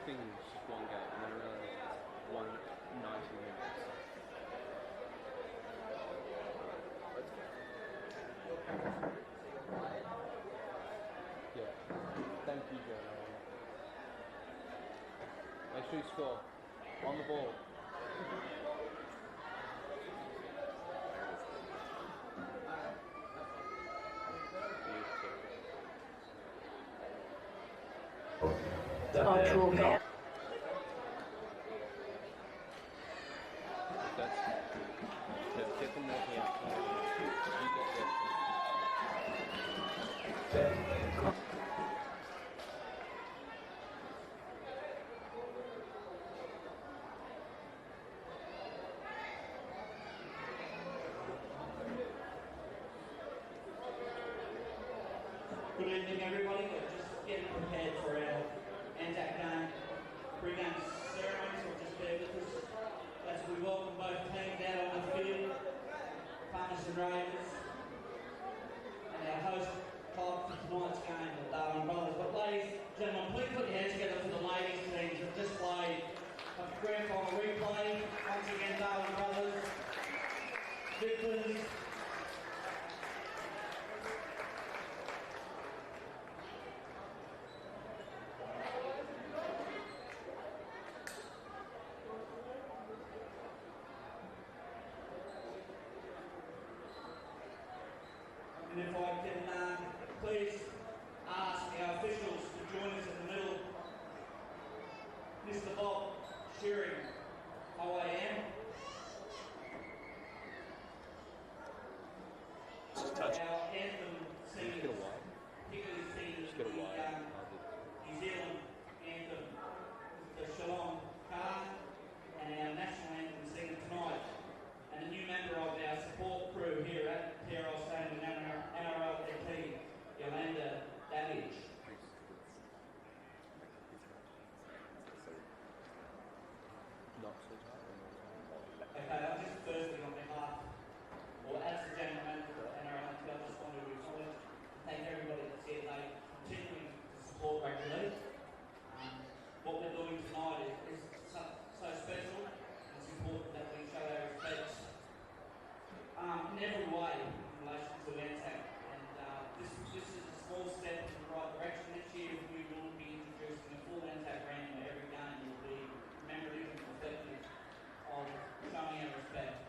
expecting just one game, and then another 90 minutes. Yeah. Thank you, Joe. Make sure you score. On the ball. Virtual game. Get them walking out. Good evening, everybody. We're just getting prepared for our ANZAC game, pre-game ceremony, so just bear with us as we welcome both teams out on the field, Palmerston Raiders, and our host club for tonight's game, the Darwin Brothers. But ladies and gentlemen, please put your hands together for the ladies teams that just played a grand final replay. Once again, Darwin Brothers, victors. And if I can please ask our officials to join us in the middle. Mr. Bob Shearing, OAM. Our anthem singers, particularly singers the New Zealand anthem, the Shalom Khan, and our national anthem singer tonight. And a new member of our support crew here at PRL Stadium and NRL team, Yolanda Davidge. Okay, I'll just firstly on behalf, or as the General Manager of NRL, I just want to acknowledge and thank everybody that's here today, continuing to support Rugby League. What we're doing tonight is so special. It's important that we show our respects in every way in relation to ANZAC, and this is a small step in the right direction. This year we will be introducing a full ANZAC brand where every game will be commemorative and reflective of showing our respect.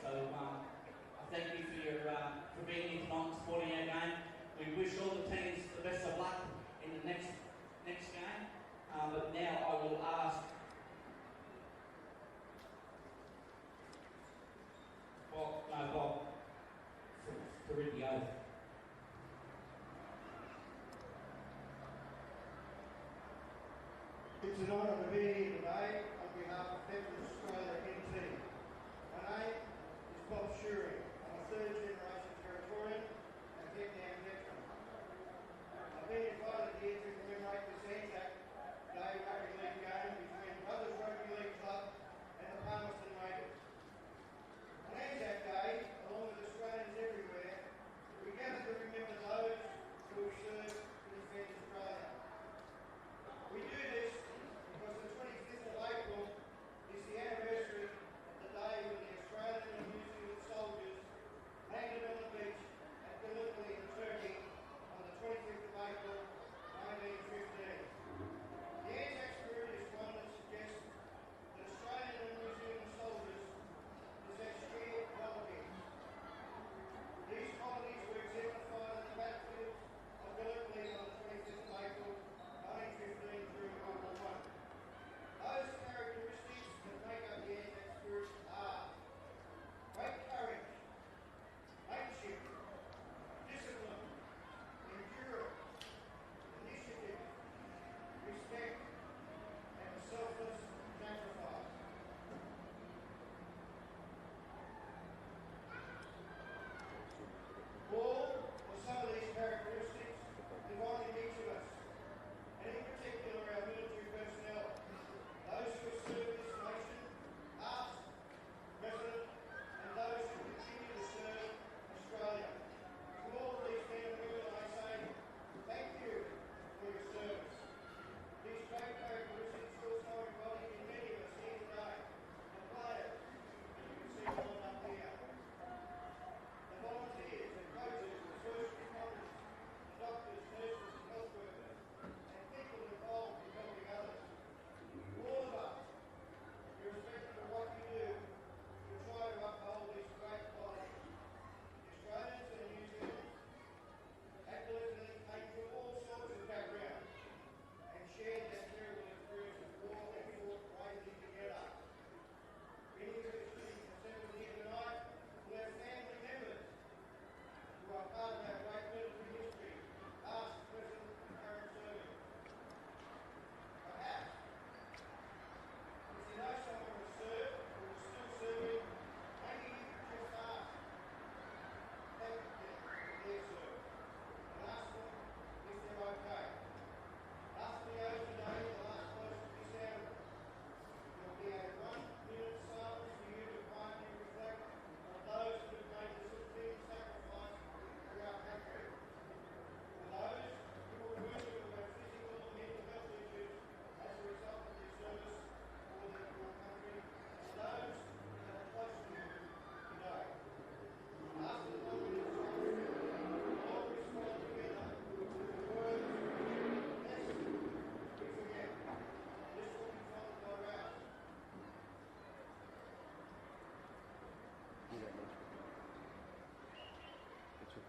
So I thank you for being here tonight and supporting our game. We wish all the teams the best of luck in the next game. But now I will ask Bob to read the oath. It's an honour to be here today on behalf of Veterans Australia NT. My name is Bob Shearing. I'm a third generation Territorian and Vietnam veteran. I've been invited here to commemorate this ANZAC Day Rugby League game between Brothers Rugby League Club and the Palmerston Raiders. On ANZAC Day, along with Australians everywhere, we gather to remember those who have served to defend Australia. We do this because the 25th of April is the anniversary of the day when the Australian and New Zealand soldiers landed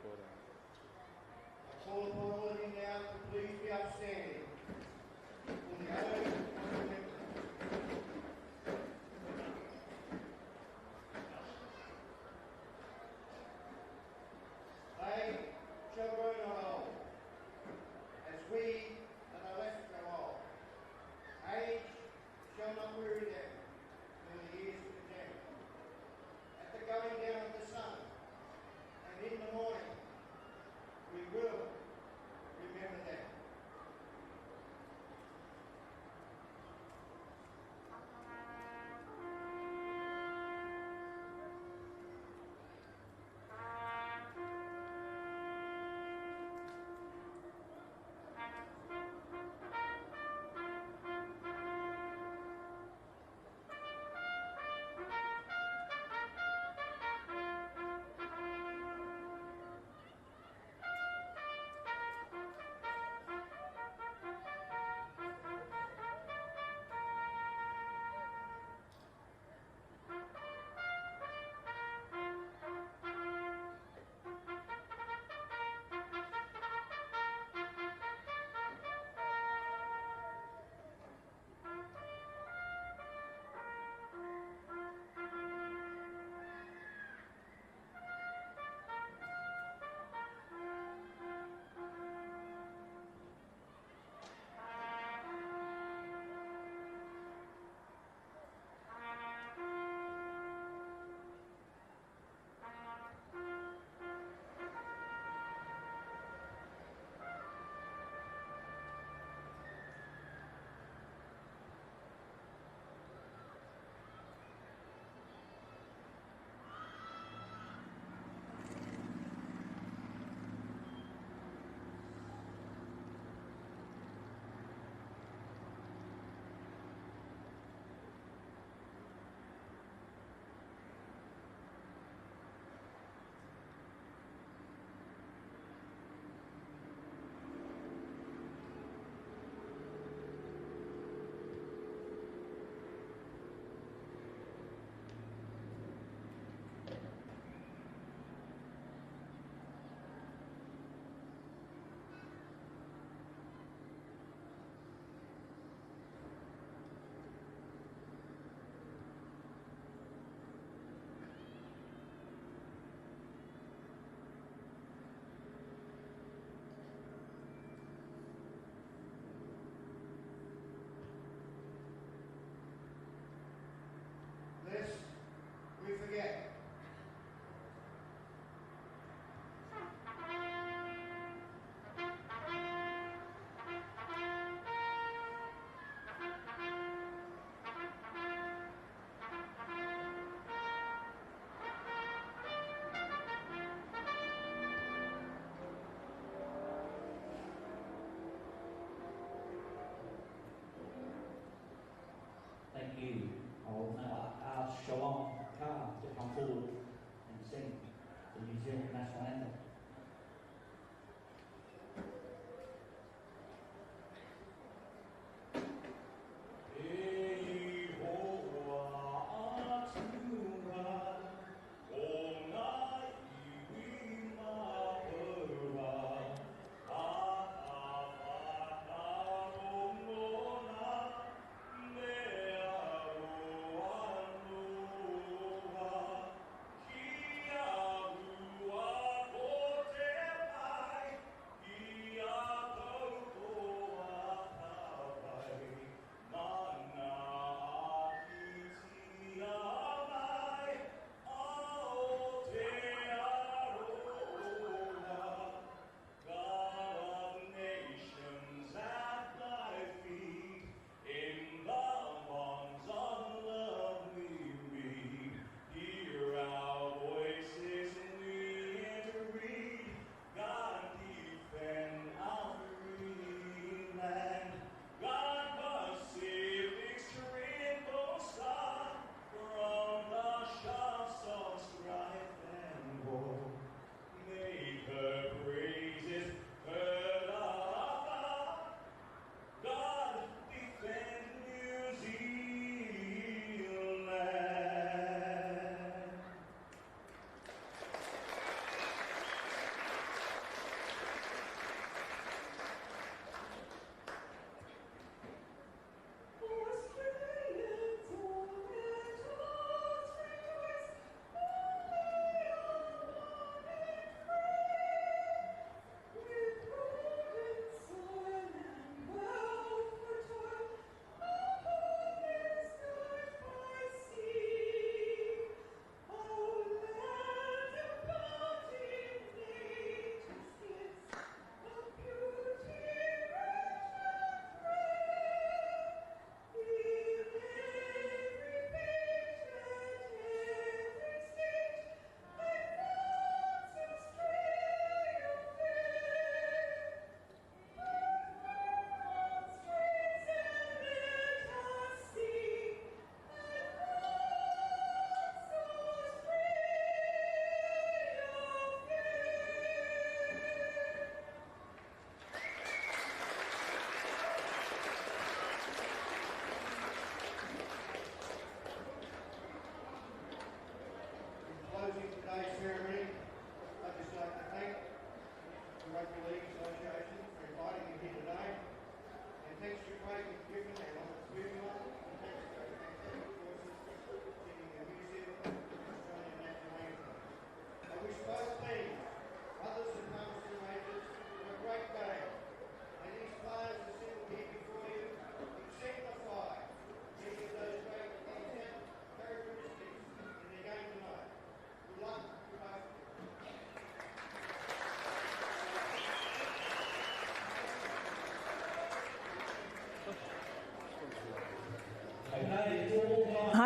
I call upon all of you now to please be upstanding for the oath of remembrance. They shall grow not old, as we that are left grow old. Age shall not weary them, nor the years condemn. At the going down of the sun, and in the morning,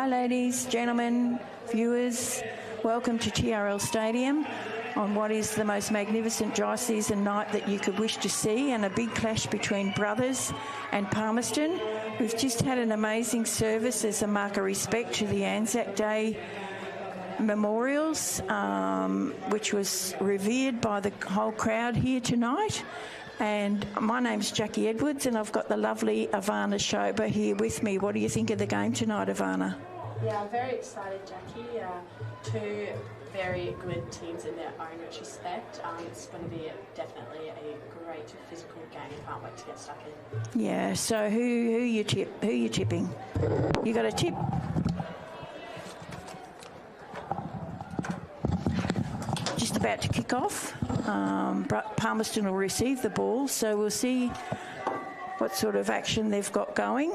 ladies, gentlemen, viewers. Welcome to TRL Stadium on what is the most magnificent dry season night that you could wish to see, and a big clash between Brothers and Palmerston. We've just had an amazing service as a mark of respect to the ANZAC Day memorials, which was revered by the whole crowd here tonight. And my name's Jackie Edwards, and I've got the lovely Ivana Shoba here with me. What do you think of the game tonight, Ivana? Yeah, I'm very excited, Jackie. Two very good teams in their own respect. It's going to be definitely a great physical game. Can't wait to get stuck in. Yeah. So who you tipping? You got a tip? Just about to kick off. Palmerston will receive the ball, so we'll see what sort of action they've got going.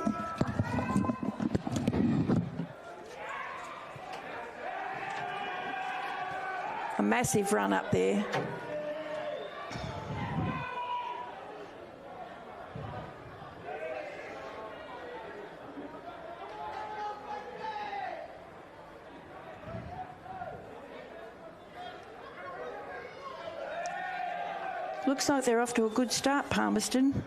A massive run up there. Looks like they're off to a good start, Palmerston.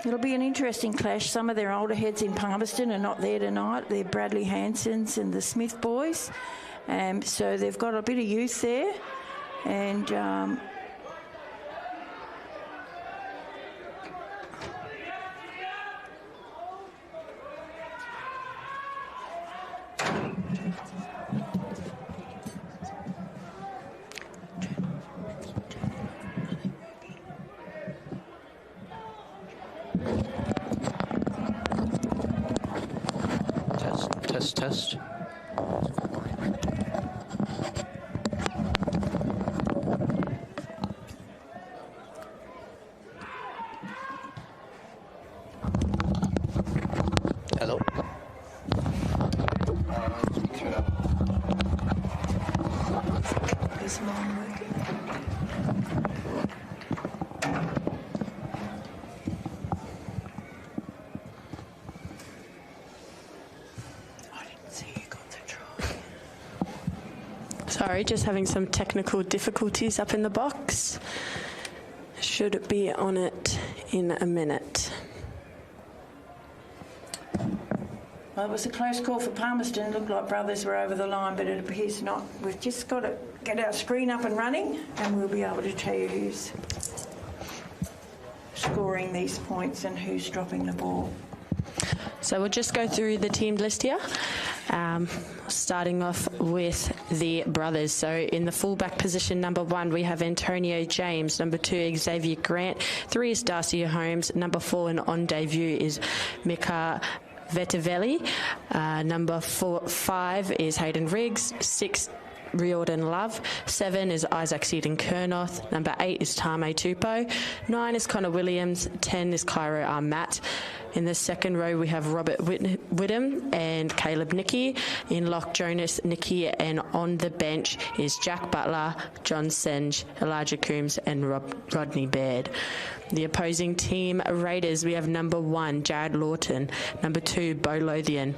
It'll be an interesting clash. Some of their older heads in Palmerston are not there tonight. They're Bradley Hansons and the Smith boys. So they've got a bit of youth there. And Test. Hello. Is mine working? Sorry, just having some technical difficulties up in the box. Should be on it in a minute. Well, it was a close call for Palmerston. It looked like Brothers were over the line, but it appears not. We've just got to get our screen up and running, and we'll be able to tell you who's scoring these points and who's dropping the ball. So we'll just go through the team list here. Starting off with the Brothers. So in the fullback position, number 1, we have Antonio James. Number 2, Xavier Grant. 3 is Darcy Holmes. Number 4, and on debut, is Mika Vetivelli. Number 5 is Hayden Riggs. 6, Riordan Love. 7 is Isaac Seaton-Kernoth. Number 8 is Tame Tupou. 9 is Connor Williams. 10 is Cairo Armat. In the second row, we have Robert Whittam and Caleb Nicky. In lock, Jonas Nicky. And on the bench is Jack Butler, John Senge, Elijah Coombs and Rodney Baird. The opposing team, Raiders, we have number 1, Jared Lawton. Number 2, Bo Lothian.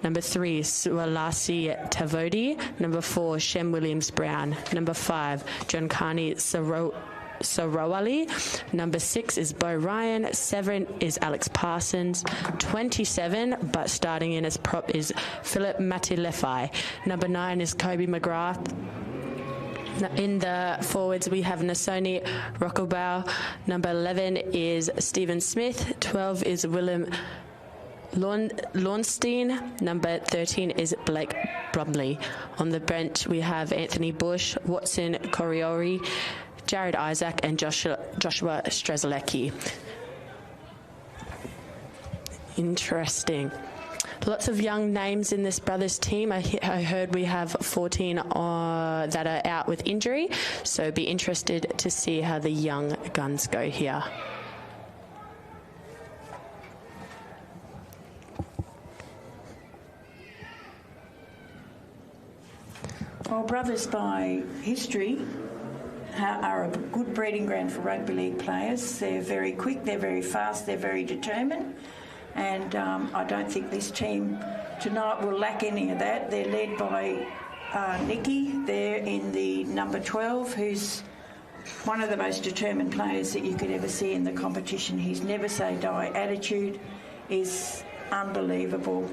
Number 3, Sualasi Tavodi. Number 4, Shem Williams-Brown. Number 5, John Carney Sarawali. Number 6 is Bo Ryan. 7 is Alex Parsons. 27, but starting in as prop, is Philip Matilefai. Number 9 is Kobe McGrath. In the forwards, we have Nasoni Rockabau. Number 11 is Stephen Smith. 12 is Willem Launstein. Number 13 is Blake Bromley. On the bench, we have Anthony Bush, Watson Coriori, Jared Isaac and Joshua Strzelecki. Interesting. Lots of young names in this Brothers team. I heard we have 14 that are out with injury, so be interested to see how the young guns go here. Well, Brothers by history are a good breeding ground for rugby league players. They're very quick, they're very fast, they're very determined, and I don't think this team tonight will lack any of that. They're led by Nikki. They're in the number 12, who's one of the most determined players that you could ever see in the competition. His never say die attitude is unbelievable.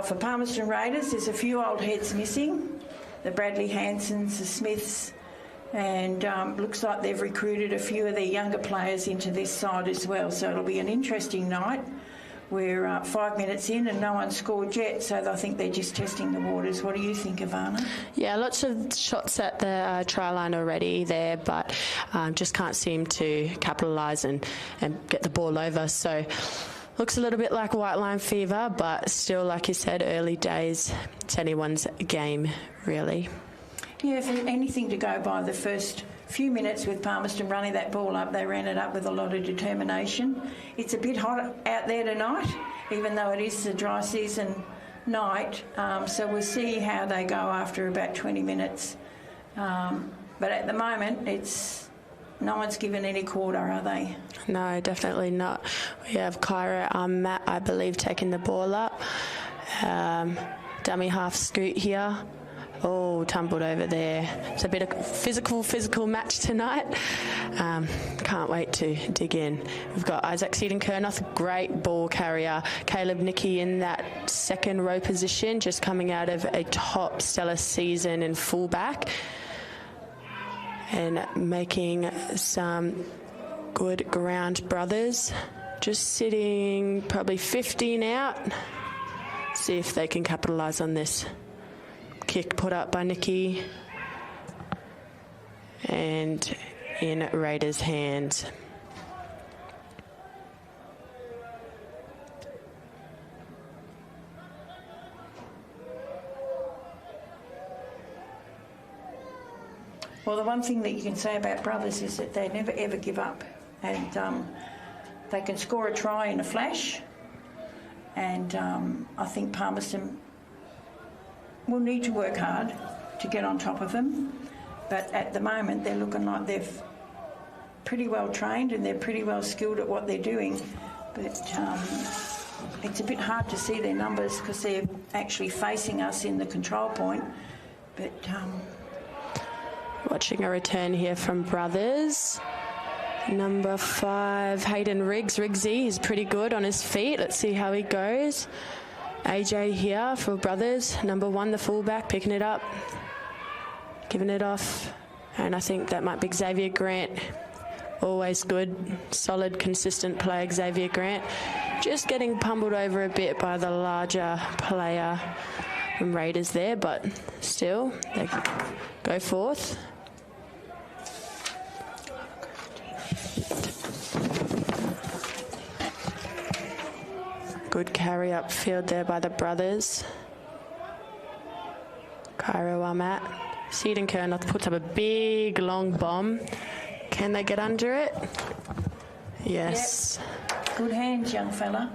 For Palmerston Raiders, there's a few old heads missing, the Bradley Hansons, the Smiths, and looks like they've recruited a few of their younger players into this side as well. So it'll be an interesting night. We're 5 minutes in and no one's scored yet, so I think they're just testing the waters. What do you think, Ivana? Yeah, lots of shots at the try line already there, but just can't seem to capitalise and get the ball over. So looks a little bit like white line fever, but still, like you said, early days. It's anyone's game, really. Yeah, if anything to go by, the first few minutes with Palmerston running that ball up, they ran it up with a lot of determination. It's a bit hot out there tonight, even though it is the dry season night, so we'll see how they go after about 20 minutes. But at the moment, no one's given any quarter, are they? No, definitely not. We have Kyra Matt, I believe, taking the ball up. Dummy half scoot here. Oh, tumbled over there. It's a bit of physical match tonight. Can't wait to dig in. We've got Isaac Seaton-Kernoth, great ball carrier. Caleb Nicky in that second row position, just coming out of a top stellar season in fullback and making some good ground. Brothers just sitting probably 15 out. See if they can capitalise on this. Kick put up by Nikki and in Raiders' hands. Well, the one thing that you can say about Brothers is that they never ever give up, and they can score a try in a flash, and I think Palmerston will need to work hard to get on top of them, but at the moment they're looking like they're pretty well trained and they're pretty well skilled at what they're doing, but it's a bit hard to see their numbers because they're actually facing us in the control point, but watching a return here from Brothers. Number 5, Hayden Riggsy, he's pretty good on his feet. Let's see how he goes. AJ here for Brothers. Number 1, the fullback, picking it up, giving it off. And I think that might be Xavier Grant. Always good, solid, consistent player, Xavier Grant. Just getting pummeled over a bit by the larger player from Raiders there, but still, they go forth. Good carry upfield there by the Brothers. Cairo Amat. Seaton-Kernoth puts up a big long bomb. Can they get under it? Yes. Yep. Good hands, young fella.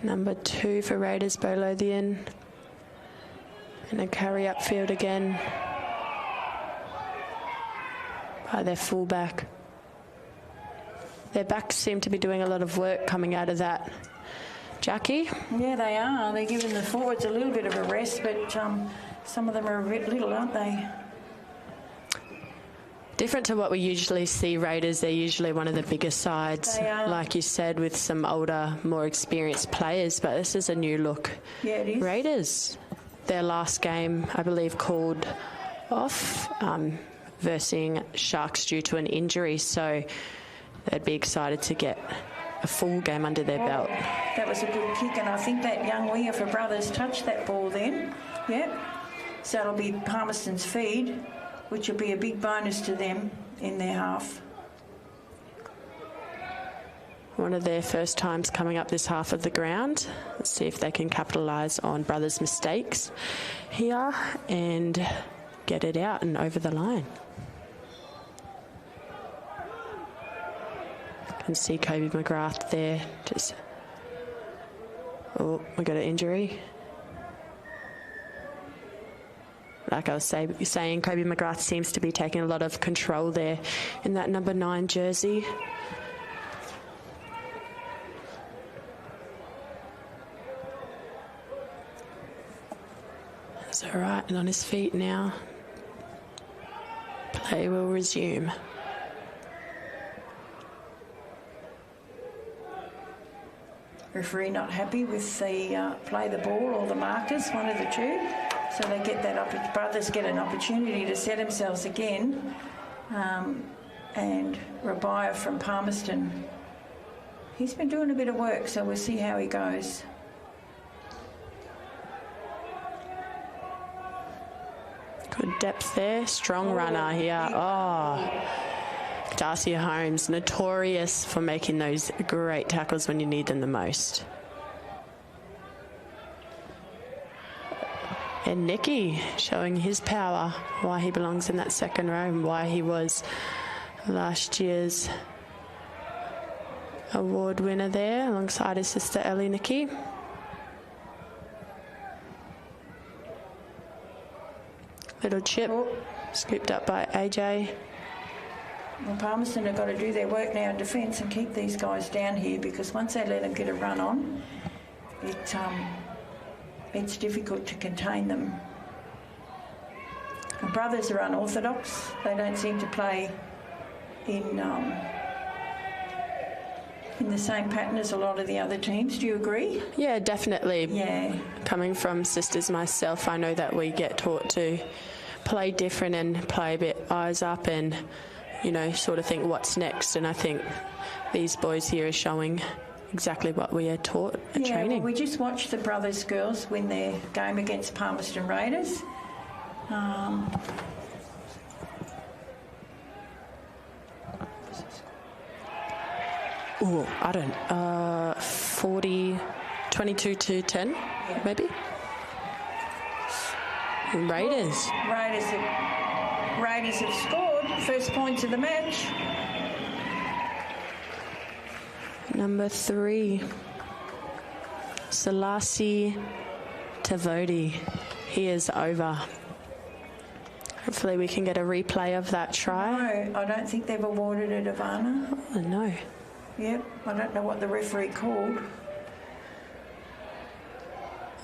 Number 2 for Raiders, Bolothian. And a carry upfield again by their fullback. Their backs seem to be doing a lot of work coming out of that. Jackie? Yeah, they are. They're giving the forwards a little bit of a rest, but some of them are a bit little, aren't they? Different to what we usually see Raiders. They're usually one of the bigger sides, They are. like you said, with some older, more experienced players, but this is a new look. Yeah, it is. Raiders, their last game, I believe, called off versus Sharks due to an injury, so they'd be excited to get a full game under their belt. That was a good kick, and I think that young winger for Brothers touched that ball then. Yep. So it'll be Palmerston's feed, which will be a big bonus to them in their half. One of their first times coming up this half of the ground. Let's see if they can capitalise on Brothers' mistakes here and get it out and over the line. Can see Kobe McGrath there just Oh, we got an injury. Like I was saying, Kobe McGrath seems to be taking a lot of control there in that number 9 jersey. That's all right, and on his feet now. Play will resume. Referee not happy with the play the ball or the markers, one of the two. So they get that brothers get an opportunity to set themselves again. And Rabia from Palmerston, he's been doing a bit of work, so we'll see how he goes. Good depth there, strong runner here. Oh, Darcy Holmes, notorious for making those great tackles when you need them the most. And Nicky showing his power, why he belongs in that second row and why he was last year's award winner there alongside his sister Ellie Nicky. Little chip, scooped up by AJ. Well, Palmerston have got to do their work now in defence and keep these guys down here, because once they let them get a run on, it's difficult to contain them. The brothers are unorthodox. They don't seem to play in the same pattern as a lot of the other teams. Do you agree? Yeah, definitely. Yeah. Coming from sisters myself, I know that we get taught to play different and play a bit eyes up and, you know, sort of think what's next. And I think these boys here are showing exactly what we are taught at training. Well, we just watched the brothers girls win their game against Palmerston Raiders. I don't 22-10, maybe. Raiders have scored first points of the match. Number 3, Selassie Tavodi. He is over. Hopefully we can get a replay of that try. No, I don't think they've awarded it, Ivana. Oh, no. Yep, I don't know what the referee called.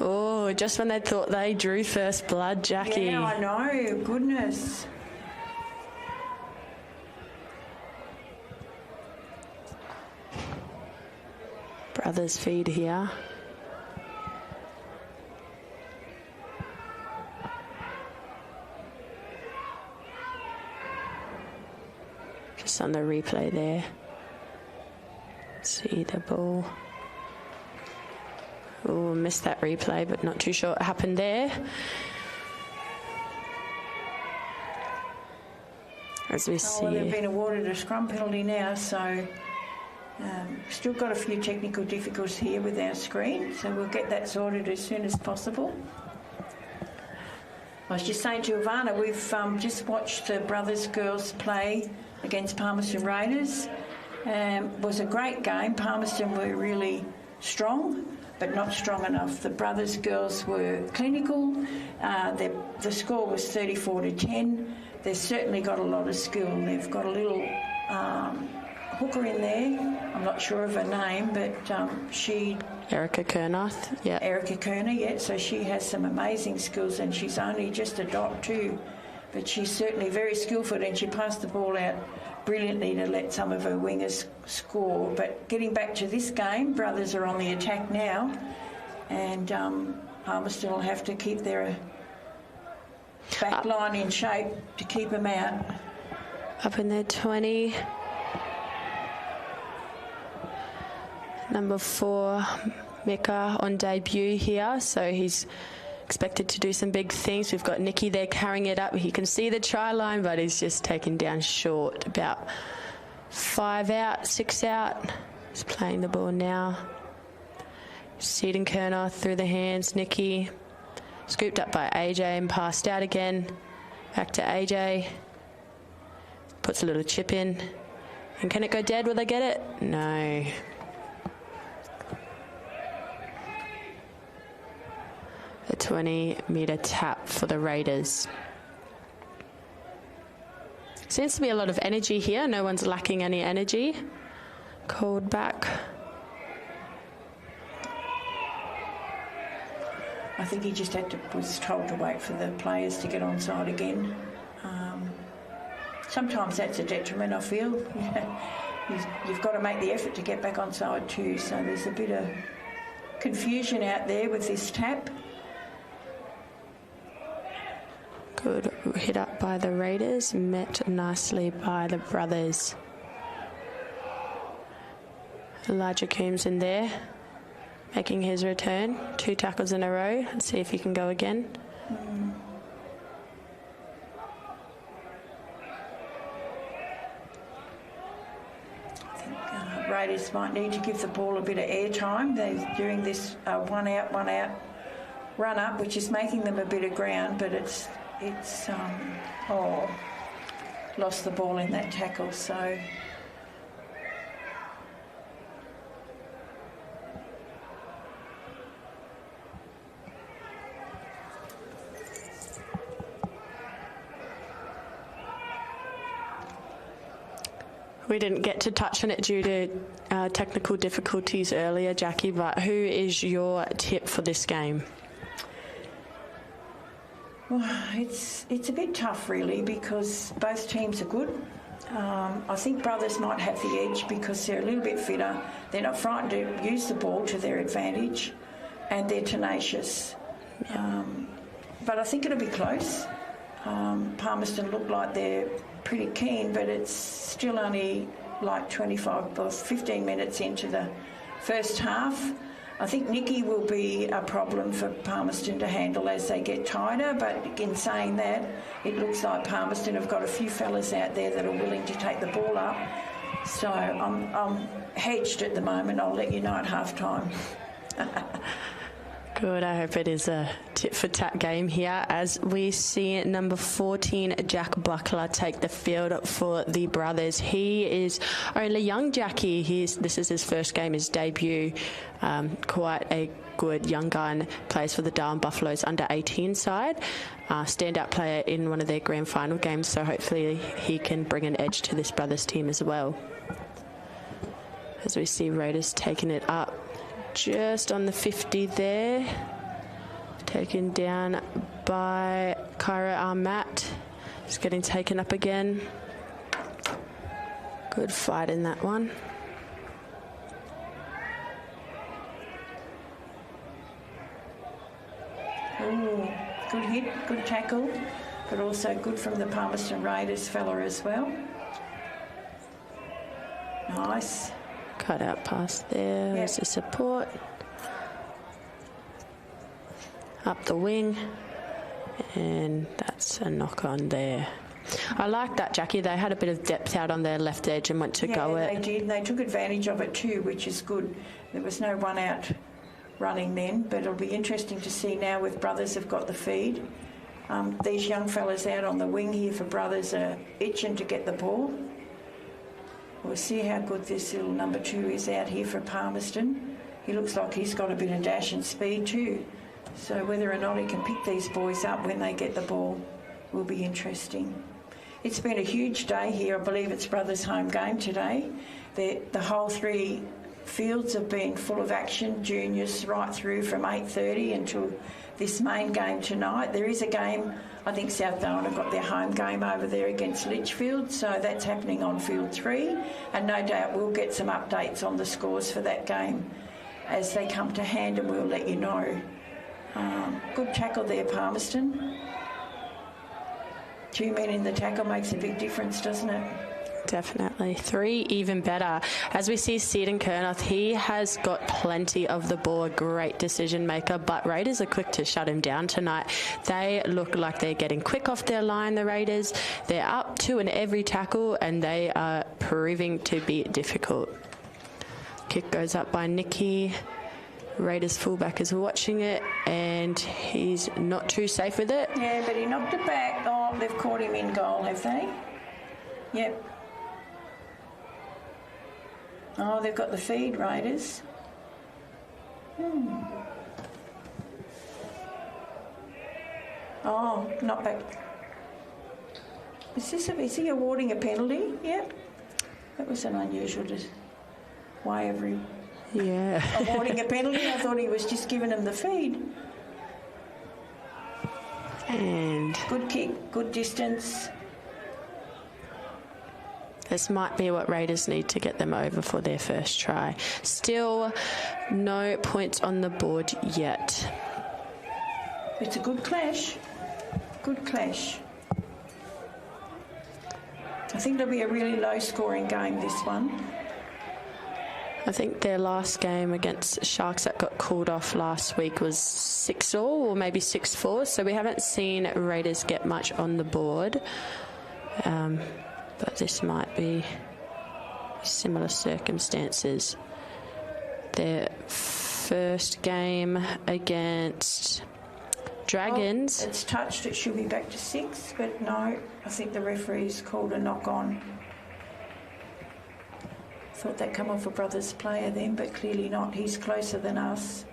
Oh, just when they thought they drew first blood, Jackie. Yeah, I know. Goodness. Brothers feed here. Just on the replay there. See the ball. Oh, missed that replay, but not too sure what happened there. As we see. Well, they've been awarded a scrum penalty now, so still got a few technical difficulties here with our screen, so we'll get that sorted as soon as possible. I was just saying to Ivana, we've just watched the brothers girls play against Palmerston Raiders. It was a great game. Palmerston were really strong, but not strong enough. The brothers girls were clinical. The score was 34-10. They've certainly got a lot of skill. They've got a little hooker in there. I'm not sure of her name, but she... Erica Kernath, yeah. Erica Kerner, yeah. So she has some amazing skills, and she's only just a dot too. But she's certainly very skillful, and she passed the ball out brilliantly to let some of her wingers score. But getting back to this game, brothers are on the attack now, and Palmerston will have to keep their back line in shape to keep them out. Up in their 20. Number 4, Mika on debut here, so he's expected to do some big things. We've got Nicky there carrying it up. He can see the try line, but he's just taken down short. About 5 out, 6 out. He's playing the ball now. Seeding Kerner through the hands. Nicky scooped up by AJ and passed out again. Back to AJ. Puts a little chip in. And can it go dead? Will they get it? No. A 20-metre tap for the Raiders. Seems to be a lot of energy here. No one's lacking any energy. Called back. I think he just was told to wait for the players to get onside again. Sometimes that's a detriment, I feel. You've got to make the effort to get back onside too, so there's a bit of confusion out there with this tap. Good hit up by the Raiders, met nicely by the Brothers. Elijah Coombs in there, making his return. 2 tackles in a row. Let's see if he can go again. Raiders might need to give the ball a bit of air time. They're doing this one out run up, which is making them a bit of ground, but it's lost the ball in that tackle. So we didn't get to touch on it due to technical difficulties earlier, Jackie, but who is your tip for this game? Well, it's a bit tough really because both teams are good. I think Brothers might have the edge because they're a little bit fitter. They're not frightened to use the ball to their advantage and they're tenacious. But I think it'll be close. Palmerston look like they're pretty keen, but it's still only like 25 or 15 minutes into the first half. I think Nicky will be a problem for Palmerston to handle as they get tighter, but in saying that, it looks like Palmerston have got a few fellas out there that are willing to take the ball up. So I'm hedged at the moment. I'll let you know at half-time. Good, I hope it is a tit-for-tat game here as we see number 14, Jack Buckler, take the field for the Brothers. He is only young Jackie. This is his first game, his debut. Quite a good young guy and plays for the Darwin Buffaloes under-18 side. Standout player in one of their grand final games, so hopefully he can bring an edge to this Brothers team as well. As we see Raiders taking it up. Just on the 50 there, taken down by Kyra Armat. Just getting taken up again. Good fight in that one. Ooh, good hit, good tackle, but also good from the Palmerston Raiders fella as well. Nice. Cut out pass there. Yep. There's the support. Up the wing. And that's a knock on there. I like that, Jackie. They had a bit of depth out on their left edge and went to go it. Yeah, they did. And they took advantage of it too, which is good. There was no one out running then, but it'll be interesting to see now with Brothers have got the feed. These young fellas out on the wing here for Brothers are itching to get the ball. We'll see how good this little number 2 is out here for Palmerston. He looks like he's got a bit of dash and speed too. So whether or not he can pick these boys up when they get the ball will be interesting. It's been a huge day here. I believe it's Brothers' home game today. The whole 3 fields have been full of action, juniors right through from 8:30 until this main game tonight. There is a game, I think South Darwin have got their home game over there against Litchfield, so that's happening on field 3, and no doubt we'll get some updates on the scores for that game as they come to hand, and we'll let you know. Good tackle there, Palmerston. 2 men in the tackle makes a big difference, doesn't it? Definitely. 3 even better. As we see Seaton Kernoth, he has got plenty of the ball, a great decision maker, but Raiders are quick to shut him down tonight. They look like they're getting quick off their line, the Raiders. They're up 2 in every tackle and they are proving to be difficult. Kick goes up by Nicky. Raiders fullback is watching it and he's not too safe with it. Yeah, but he knocked it back. Oh, they've caught him in goal, have they? Yep. Oh, they've got the feed, Raiders. Oh, not back. Is he awarding a penalty? Yep. That was an unusual way of awarding a penalty. I thought he was just giving him the feed. And good kick, good distance. This might be what Raiders need to get them over for their first try. Still no points on the board yet. It's a good clash. Good clash. I think it'll be a really low-scoring game, this one. I think their last game against Sharks that got called off last week was 6-6 or maybe 6-4, so we haven't seen Raiders get much on the board. But this might be similar circumstances. Their first game against Dragons. Oh, it's touched. It should be back to 6, but no, I think the referee's called a knock-on. Thought that come off a Brothers player then, but clearly not. He's closer than us.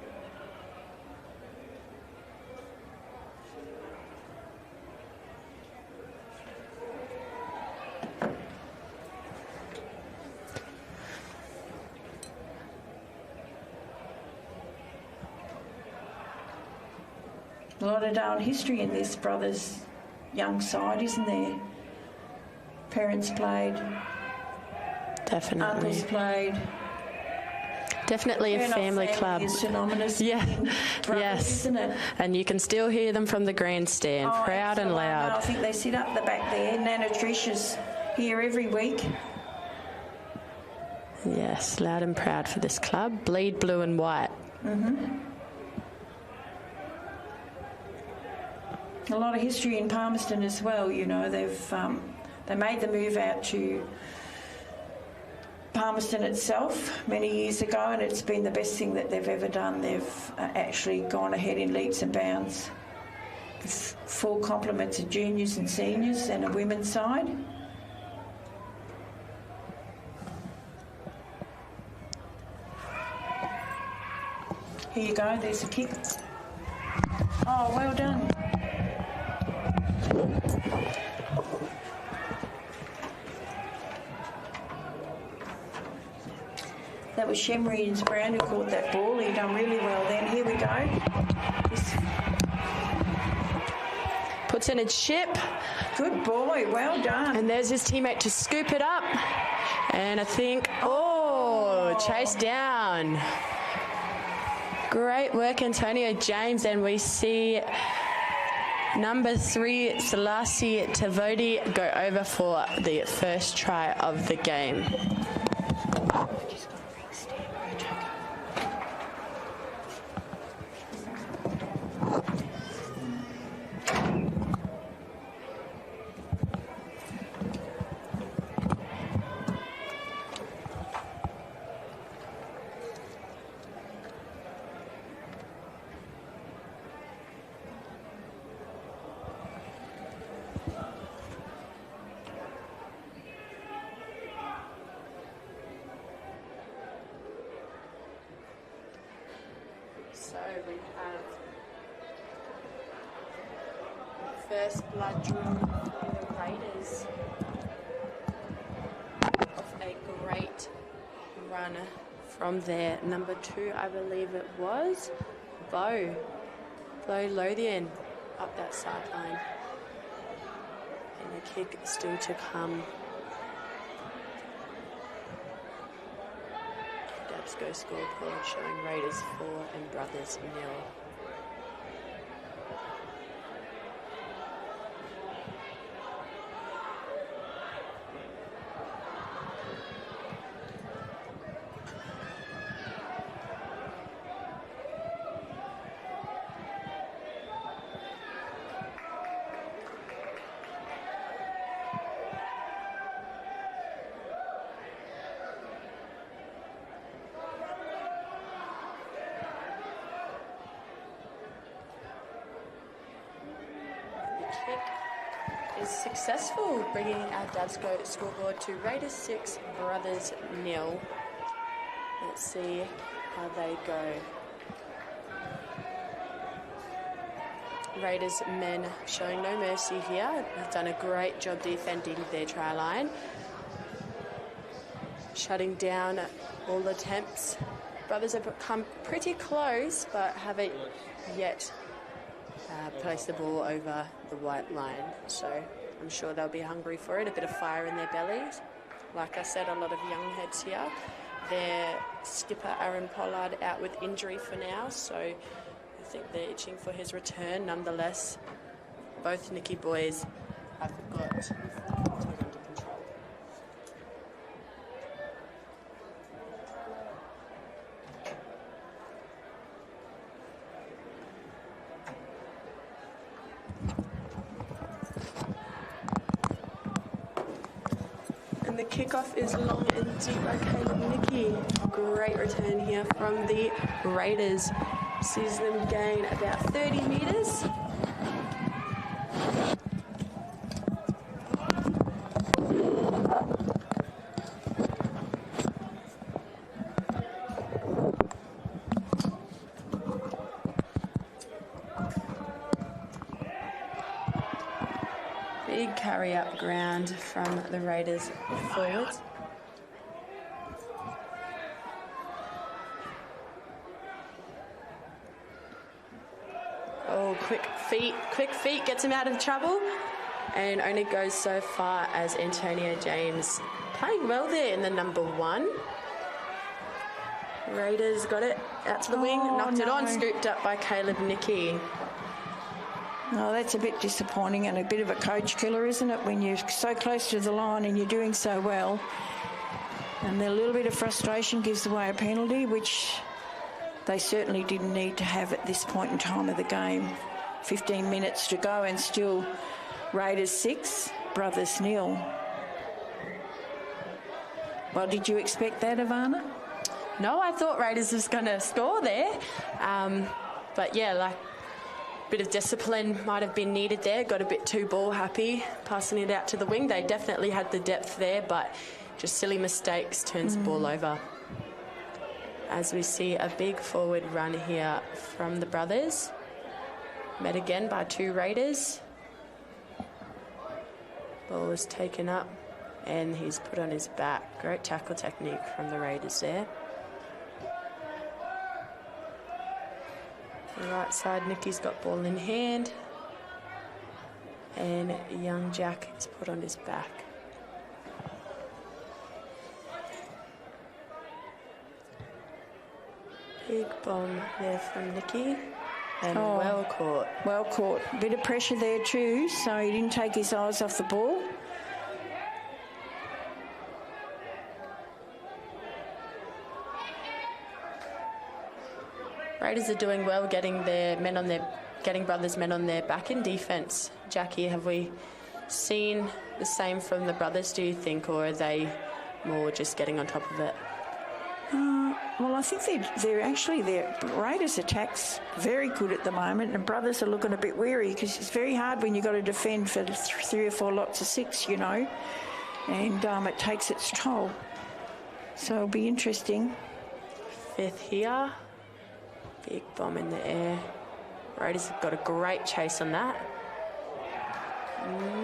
A lot of Darwin history in this Brothers young side, isn't there? Parents played. Definitely. Uncles played. Definitely a family club. Is synonymous yeah. Brothers, yes. Isn't it? And you can still hear them from the grandstand, proud and loud. I think they sit up the back there. Nana Trish is here every week. Yes, loud and proud for this club. Bleed blue and white. Mm-hmm. A lot of history in Palmerston as well. You know, they made the move out to Palmerston itself many years ago, and it's been the best thing that they've ever done. They've actually gone ahead in leaps and bounds. Full complements of juniors and seniors and a women's side. Here you go, there's a kick. Oh, well done. That was Shemrians Brown who caught that ball. He done really well then. Here we go. Puts in a chip. Good boy, well done. And there's his teammate to scoop it up. And I think, chased down. Great work, Antonio James. And we see number 3, Selassie Tavodi, go over for the first try of the game. So we have first blood draw for the Raiders of a great run from their number 2, I believe it was, Bo Lothian up that sideline. And the kick still to come. DABSCO scoreboard showing Raiders 4 and Brothers 0. Is successful, bringing our DABSCO scoreboard to Raiders 6, Brothers 0. Let's see how they go. Raiders men showing no mercy here. Have done a great job defending their try line. Shutting down all attempts. Brothers have come pretty close, but haven't yet placed the ball over the white line. So I'm sure they'll be hungry for it. A bit of fire in their bellies. Like I said, a lot of young heads here. Their skipper, Aaron Pollard, out with injury for now, so I think they're itching for his return. Nonetheless, both Nicky boys have got it under control. And the kickoff is long and deep by Caleb Nicky. Great return here from the Raiders. Sees them gain about 30 metres. Big carry up ground from the Raiders forwards. Oh, quick feet gets him out of trouble, and only goes so far as Antonio James. Playing well there in the number 1. Raiders got it out to the wing, knocked it on, scooped up by Caleb Nicky. Oh, that's a bit disappointing and a bit of a coach killer, isn't it, when you're so close to the line and you're doing so well. And a little bit of frustration gives away a penalty, which they certainly didn't need to have at this point in time of the game. 15 minutes to go and still Raiders 6, Brothers 0. Well, did you expect that, Ivana? No, I thought Raiders was going to score there. But yeah, like, bit of discipline might have been needed there. Got a bit too ball happy, passing it out to the wing. They definitely had the depth there, but just silly mistakes turns the ball over. As we see a big forward run here from the Brothers. Met again by 2 Raiders. Ball was taken up and he's put on his back. Great tackle technique from the Raiders there. The right side, Nicky's got ball in hand. And young Jack is put on his back. Big bomb there from Nicky. And well caught. Well caught. Bit of pressure there too, so he didn't take his eyes off the ball. Raiders are doing well getting Brothers men on their back in defence. Jackie, have we seen the same from the Brothers, do you think, or are they more just getting on top of it? Well, I think their Raiders' attack's very good at the moment, and Brothers are looking a bit weary because it's very hard when you've got to defend for 3 or 4 lots of 6, you know, and it takes its toll. So it'll be interesting. 5th here. Big bomb in the air. Raiders have got a great chase on that.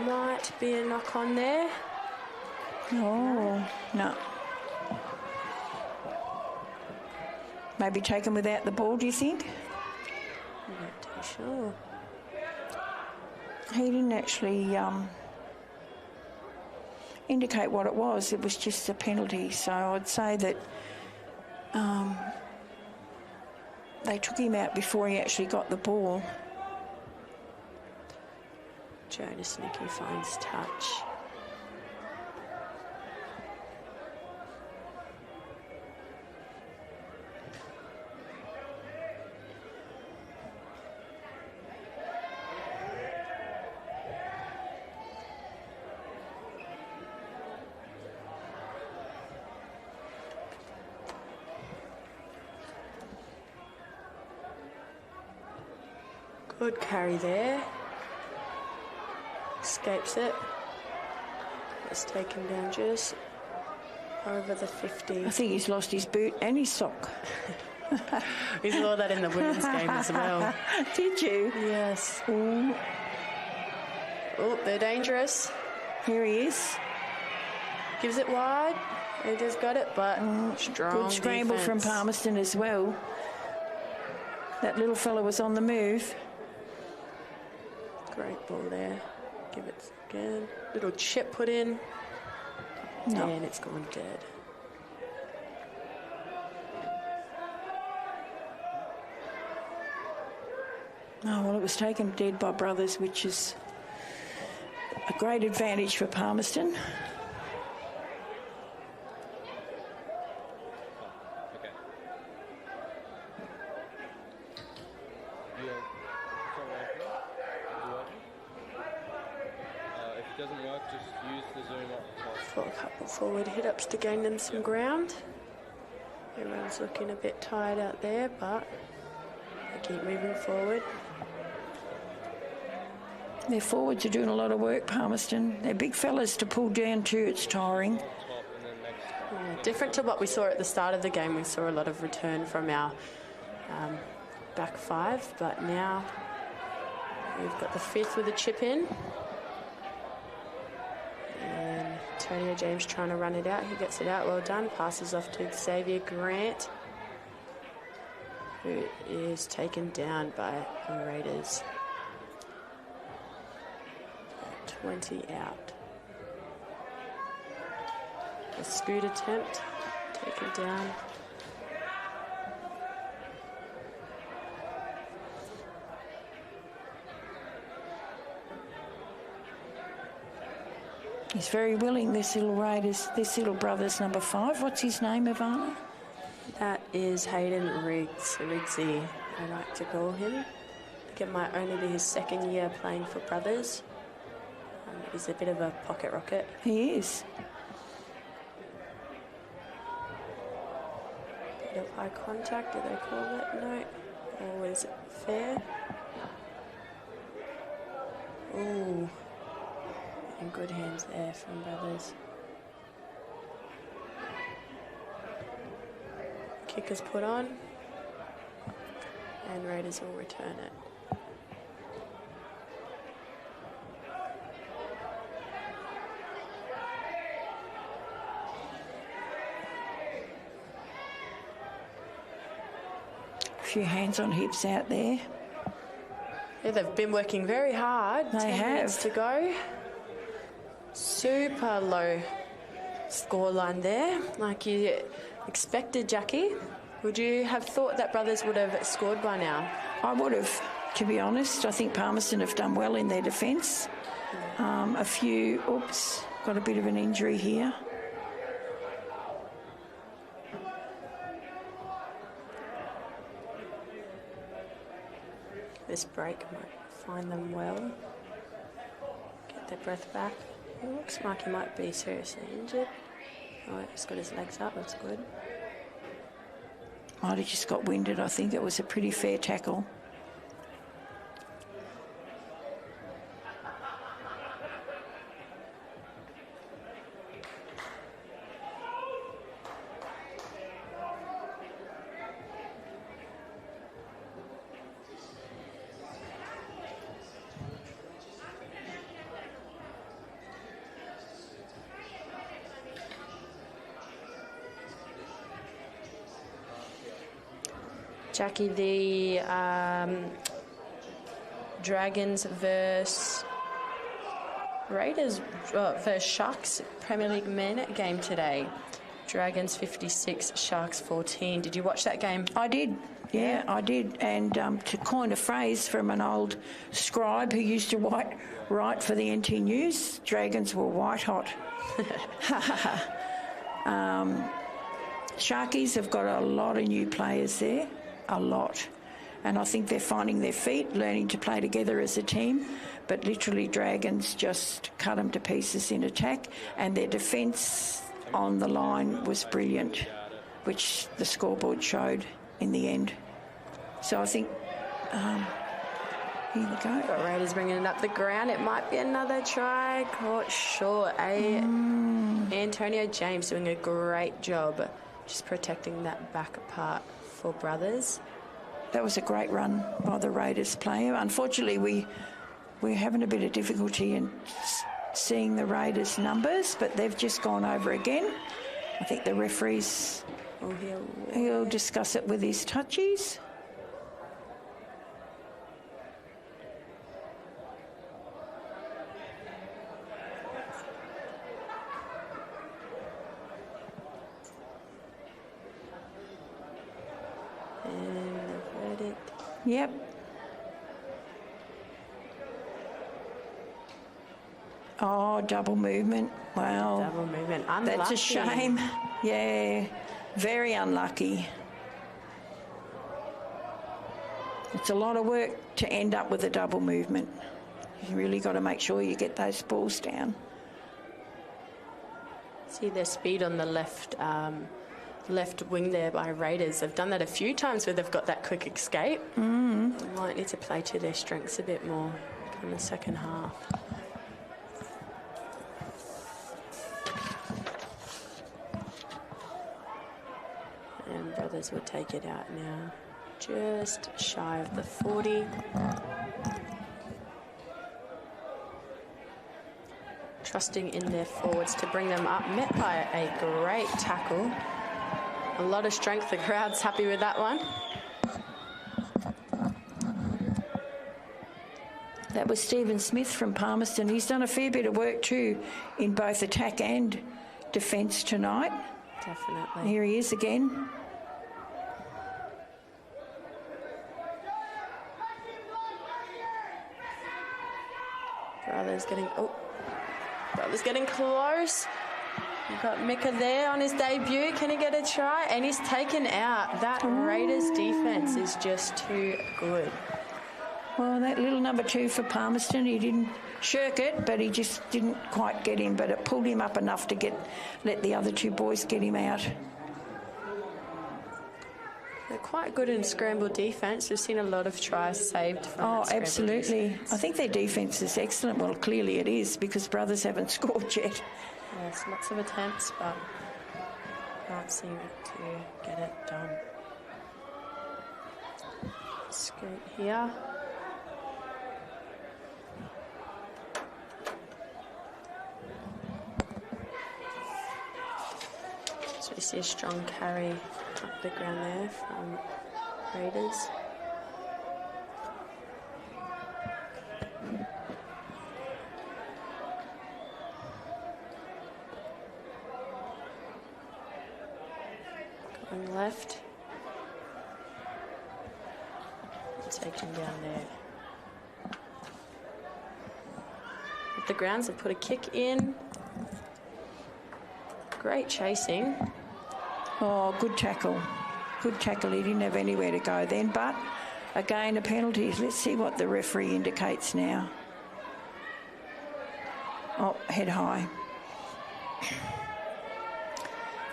Might be a knock on there. Oh, no. Maybe taken without the ball, do you think? Not too sure. He didn't actually indicate what it was. It was just a penalty. So I'd say that they took him out before he actually got the ball. Jonas Nicky finds touch. Good carry there. Escapes it. It's taken down just over the 50. I think he's lost his boot and his sock. We saw that in the women's game as well. Did you? Yes. Ooh, Oh, they're dangerous. here he is. Gives it wide. They just got it, but strong Good scramble from defence. Palmerston as well. That little fella was on the move. Great ball there. Give it again. Little chip put in. No. And it's gone dead. Oh, well, it was taken dead by Brothers, which is a great advantage for Palmerston. Okay. Yeah. It's not working. Is it working? If it doesn't work, just use the zoom up top. For a couple forward hit-ups to gain them some ground. Everyone's looking a bit tired out there, but they keep moving forward. Their forwards are doing a lot of work, Palmerston. They're big fellas to pull down too. It's tiring. Top and then next. Yeah, different to what we saw at the start of the game. We saw a lot of return from our back five, but now we've got the fifth with a chip in. And Antonio James trying to run it out. He gets it out. Well done. Passes off to Xavier Grant, who is taken down by the Raiders. 20 out. A scoot attempt, taken down. He's very willing, this little Raiders, this little Brothers number 5. What's his name, Ivana? That is Hayden Riggsy, I like to call him. I think it might only be his second year playing for Brothers. He's a bit of a pocket rocket. He is. Bit of eye contact, do they call it? No. Or is it fair? Ooh. In good hands there from Brothers. Kick is put on. And Raiders will return it. A few hands on hips out there. Yeah, they've been working very hard. They 10 minutes have. to go. Super low scoreline there, like you expected, Jackie. Would you have thought that Brothers would have scored by now? I would have, to be honest. I think Palmerston have done well in their defence. Got a bit of an injury here. This break might find them well. Get their breath back. It looks like he might be seriously injured. Oh, he's got his legs up, that's good. Might have just got winded. I think it was a pretty fair tackle. Jackie, the Dragons versus Raiders versus Sharks Premier League men game today. Dragons 56, Sharks 14. Did you watch that game? I did. Yeah, I did. And to coin a phrase from an old scribe who used to write for the NT News, Dragons were white hot. Sharkies have got a lot of new players there, a lot. And I think they're finding their feet, learning to play together as a team. But literally Dragons just cut them to pieces in attack, and their defence on the line was brilliant, which the scoreboard showed in the end. So I think, here we go. Got Raiders bringing it up the ground. It might be another try. Caught short. Antonio James doing a great job just protecting that back part for Brothers. That was a great run by the Raiders player. Unfortunately, we're having a bit of difficulty in seeing the Raiders' numbers, but they've just gone over again. I think the referee's... Oh, he'll discuss it with his touchies. And the verdict. Yep. Oh, double movement. Wow. Double movement. Unlucky. That's a shame. Yeah, very unlucky. It's a lot of work to end up with a double movement. You really got to make sure you get those balls down. See their speed on the left wing there by Raiders. They've done that a few times where they've got that quick escape. They might need to play to their strengths a bit more in the second half. And Brothers will take it out now. Just shy of the 40. Trusting in their forwards to bring them up. Met by a great tackle. A lot of strength. The crowd's happy with that one. That was Stephen Smith from Palmerston. He's done a fair bit of work too in both attack and defence tonight. Definitely. Here he is again. Brothers getting close. You've got Mika there on his debut. Can he get a try? And he's taken out. That Raiders defence is just too good. Well, that little number 2 for Palmerston, he didn't shirk it, but he just didn't quite get him. But it pulled him up enough to let the other 2 boys get him out. They're quite good in scramble defence. We've seen a lot of tries saved from that absolutely. defense. I think their defence is excellent. Well, clearly it is because Brothers haven't scored yet. Yes, lots of attempts, but can't seem to get it done. Scoot here. So we see a strong carry up the ground there from Raiders. Going left. Taken down there. At the grounds, have put a kick in. Great chasing. Oh, good tackle. Good tackle. He didn't have anywhere to go then, but again, a penalty. Let's see what the referee indicates now. Oh, head high.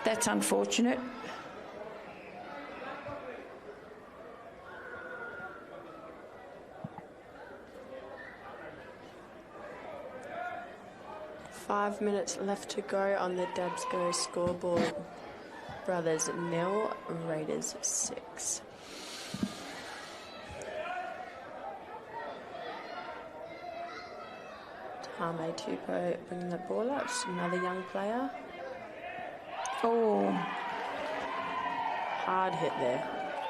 That's unfortunate. Five minutes left to go on the DABSCO scoreboard. Brothers 0, Raiders 6. Tame Tupou bringing the ball up. Just another young player. Oh. Hard hit there.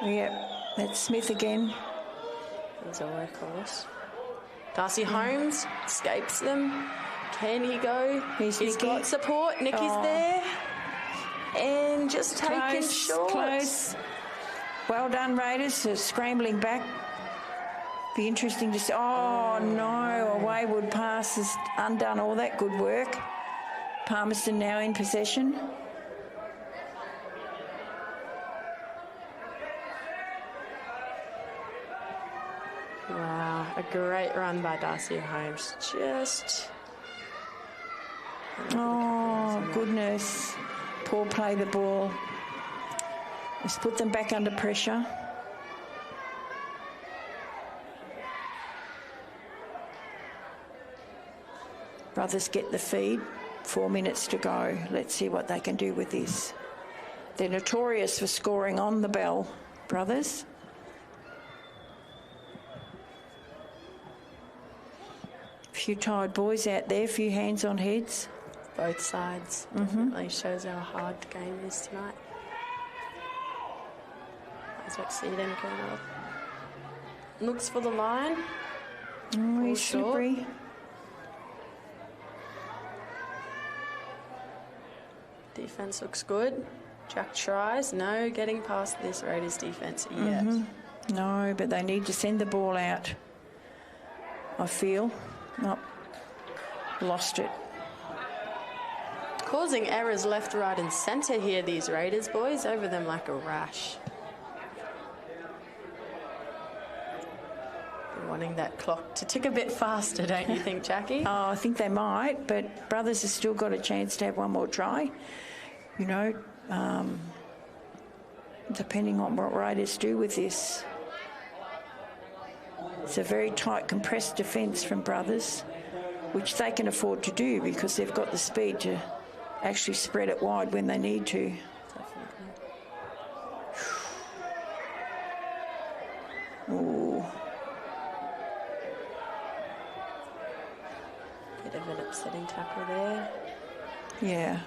Yep, that's Smith again. There's a workhorse. Darcy Holmes escapes them. Can he go? He's got support. Nicky's there. And just taken short. Close. Well done, Raiders, for scrambling back. Be interesting to see. Oh, no. A wayward pass has undone all that good work. Palmerston now in possession. Wow, a great run by Darcy Holmes. Just... Oh, goodness. Poor play the ball. Let's put them back under pressure. Brothers get the feed. 4 minutes to go. Let's see what they can do with this. They're notorious for scoring on the bell. Brothers. A few tired boys out there, a few hands on heads. Both sides. Definitely shows how hard the game is tonight. ANZAC see them going up. Looks for the line. Oh, he's slippery. Defence looks good. Jack tries. No getting past this Raiders defence yet. No, but they need to send the ball out, I feel. Oh, lost it. Causing errors left, right and centre here, these Raiders boys, over them like a rash. They're wanting that clock to tick a bit faster, don't you think, Jackie? Oh, I think they might, but Brothers has still got a chance to have one more try. You know, depending on what Raiders do with this. It's a very tight, compressed defence from Brothers, which they can afford to do because they've got the speed to actually spread it wide when they need to. Ooh. Bit of an upsetting tackle there. Yeah.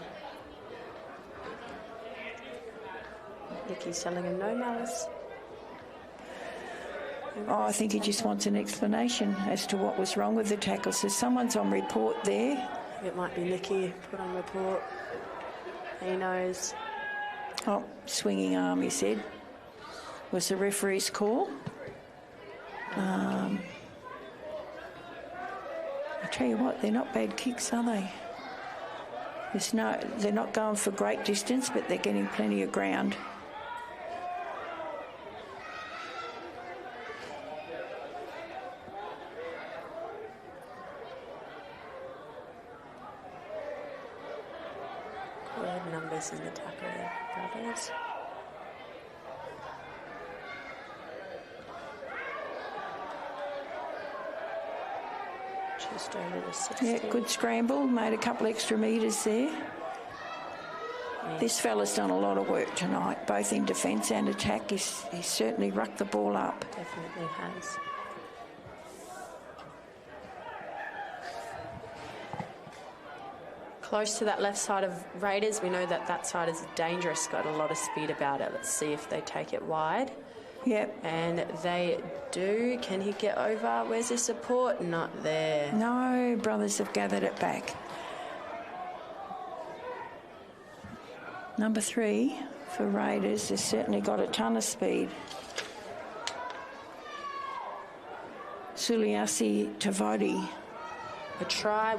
Nicky's telling him no malice. Oh, I think he just wants an explanation as to what was wrong with the tackle. So someone's on report there. It might be Nicky put on report. He knows. Oh, swinging arm, he said, was the referee's call. I tell you what, they're not bad kicks, are they? They're not going for great distance, but they're getting plenty of ground. Good numbers in the tackle there, Brothers. Just over the 60. Yeah, good scramble, made a couple extra metres there. This fella's done a lot of work tonight, both in defence and attack. He's certainly rucked the ball up. Definitely has. Close to that left side of Raiders. We know that that side is dangerous, got a lot of speed about it. Let's see if they take it wide. Yep. And they do. Can he get over? Where's his support? Not there. No, Brothers have gathered it back. Number 3 for Raiders has certainly got a ton of speed. Suliasi Tavodi.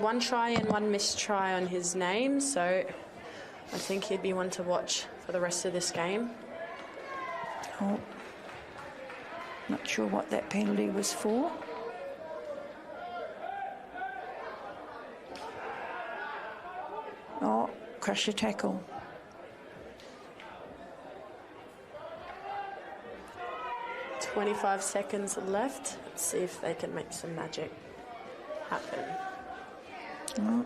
One try and one missed try on his name, so I think he'd be one to watch for the rest of this game. Oh, not sure what that penalty was for. Oh, crusher tackle. $25 left. Let's see if they can make some magic happen. Oh,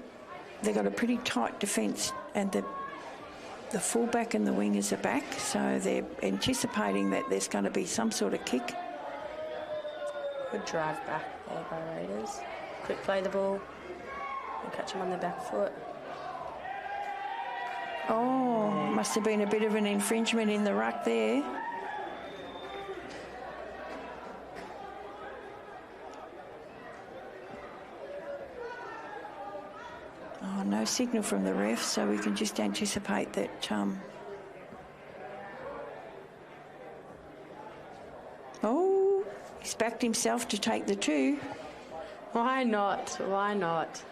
they've got a pretty tight defence, and the fullback and the wingers are back, so they're anticipating that there's going to be some sort of kick. Good drive back there by Raiders. Quick play the ball and catch him on the back foot. Oh, must have been a bit of an infringement in the ruck there. Oh, no signal from the ref, so we can just anticipate that oh, he's backed himself to take the 2. Why not? Why not?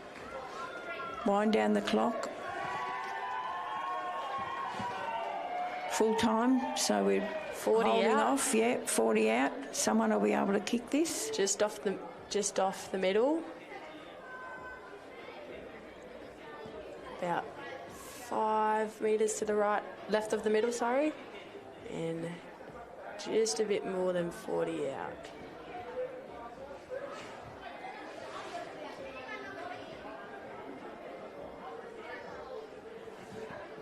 Wind down the clock. Full time, so we're 40 holding out. off. Yeah, 40 out. Someone will be able to kick this. Just off the middle. About 5 metres to the right, left of the middle, sorry. And just a bit more than 40 out.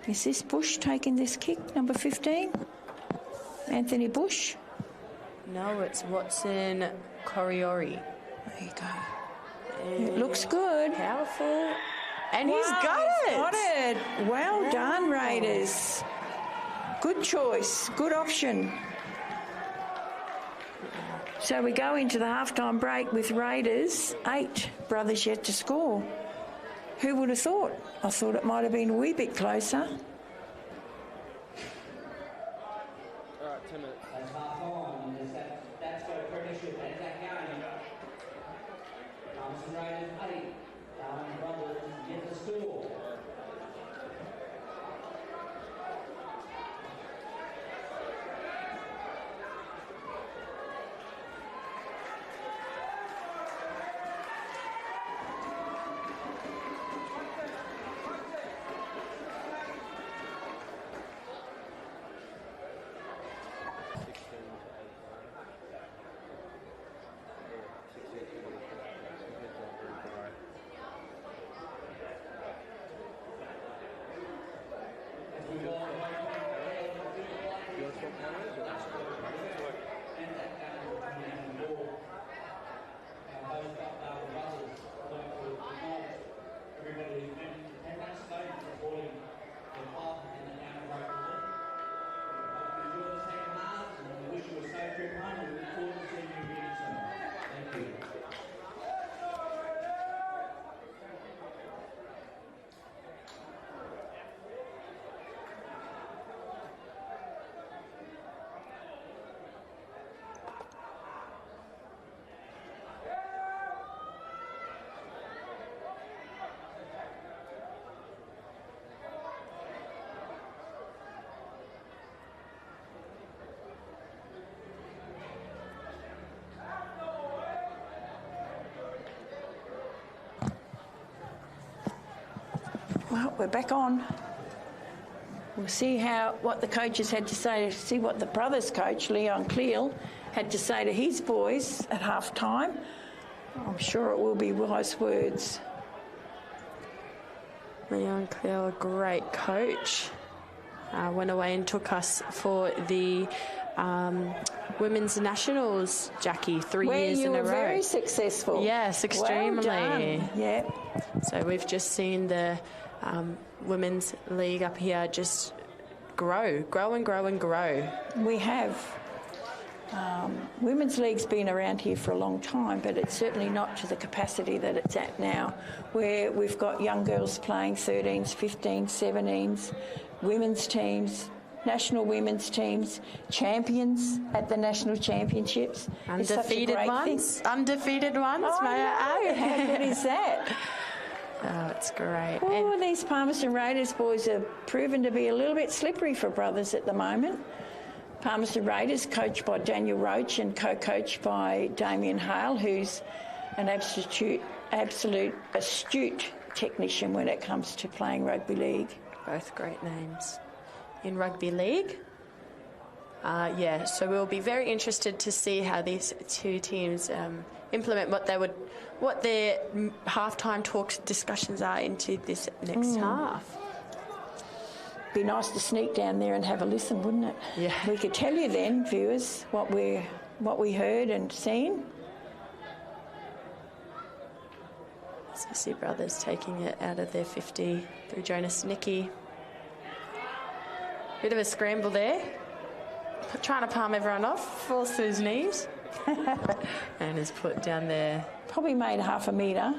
Is this Bush taking this kick, number 15? Anthony Bush. No, it's Watson Coriori. There you go. It looks good. Powerful. And he's Wow, got he's it. got it. Well done, Raiders. Good choice. Good option. So we go into the halftime break with Raiders, 8 brothers yet to score. Who would have thought? I thought it might have been a wee bit closer. All right, 10 minutes. That's half on, and there's that's got a Premiership ANZAC game. Palmerston Raiders 8, Darwin brothers get the score. Well, we're back on. We'll see what the coaches had to say, see what the brothers' coach, Leon Cleal, had to say to his boys at half-time. I'm sure it will be wise words. Leon Cleal, a great coach. Went away and took us for the Women's Nationals, Jackie, 3 years in a row. Where you were very successful. Yes, extremely. Well done. Yep. So we've just seen the Women's League up here just grow and grow and grow. We have. Women's League's been around here for a long time, but it's certainly not to the capacity that it's at now, where we've got young girls playing 13s, 15s, 17s, women's teams, national women's teams, champions at the national championships. Undefeated ones. Undefeated ones, Oh, may I add? how good is that? Oh, it's great. Oh, these Palmerston Raiders boys are proven to be a little bit slippery for brothers at the moment. Palmerston Raiders, coached by Daniel Roach and co-coached by Damien Hale, who's an absolute astute technician when it comes to playing rugby league. Both great names. In rugby league, so we'll be very interested to see how these two teams implement what their halftime talks discussions are into this next half. Be nice to sneak down there and have a listen, wouldn't it? Yeah. We could tell you then, viewers, what we heard and seen. Sissy Brothers taking it out of their 50 through Jonas Nicky. Bit of a scramble there. Trying to palm everyone off, falls to his knees. And is put down there. Probably made half a metre.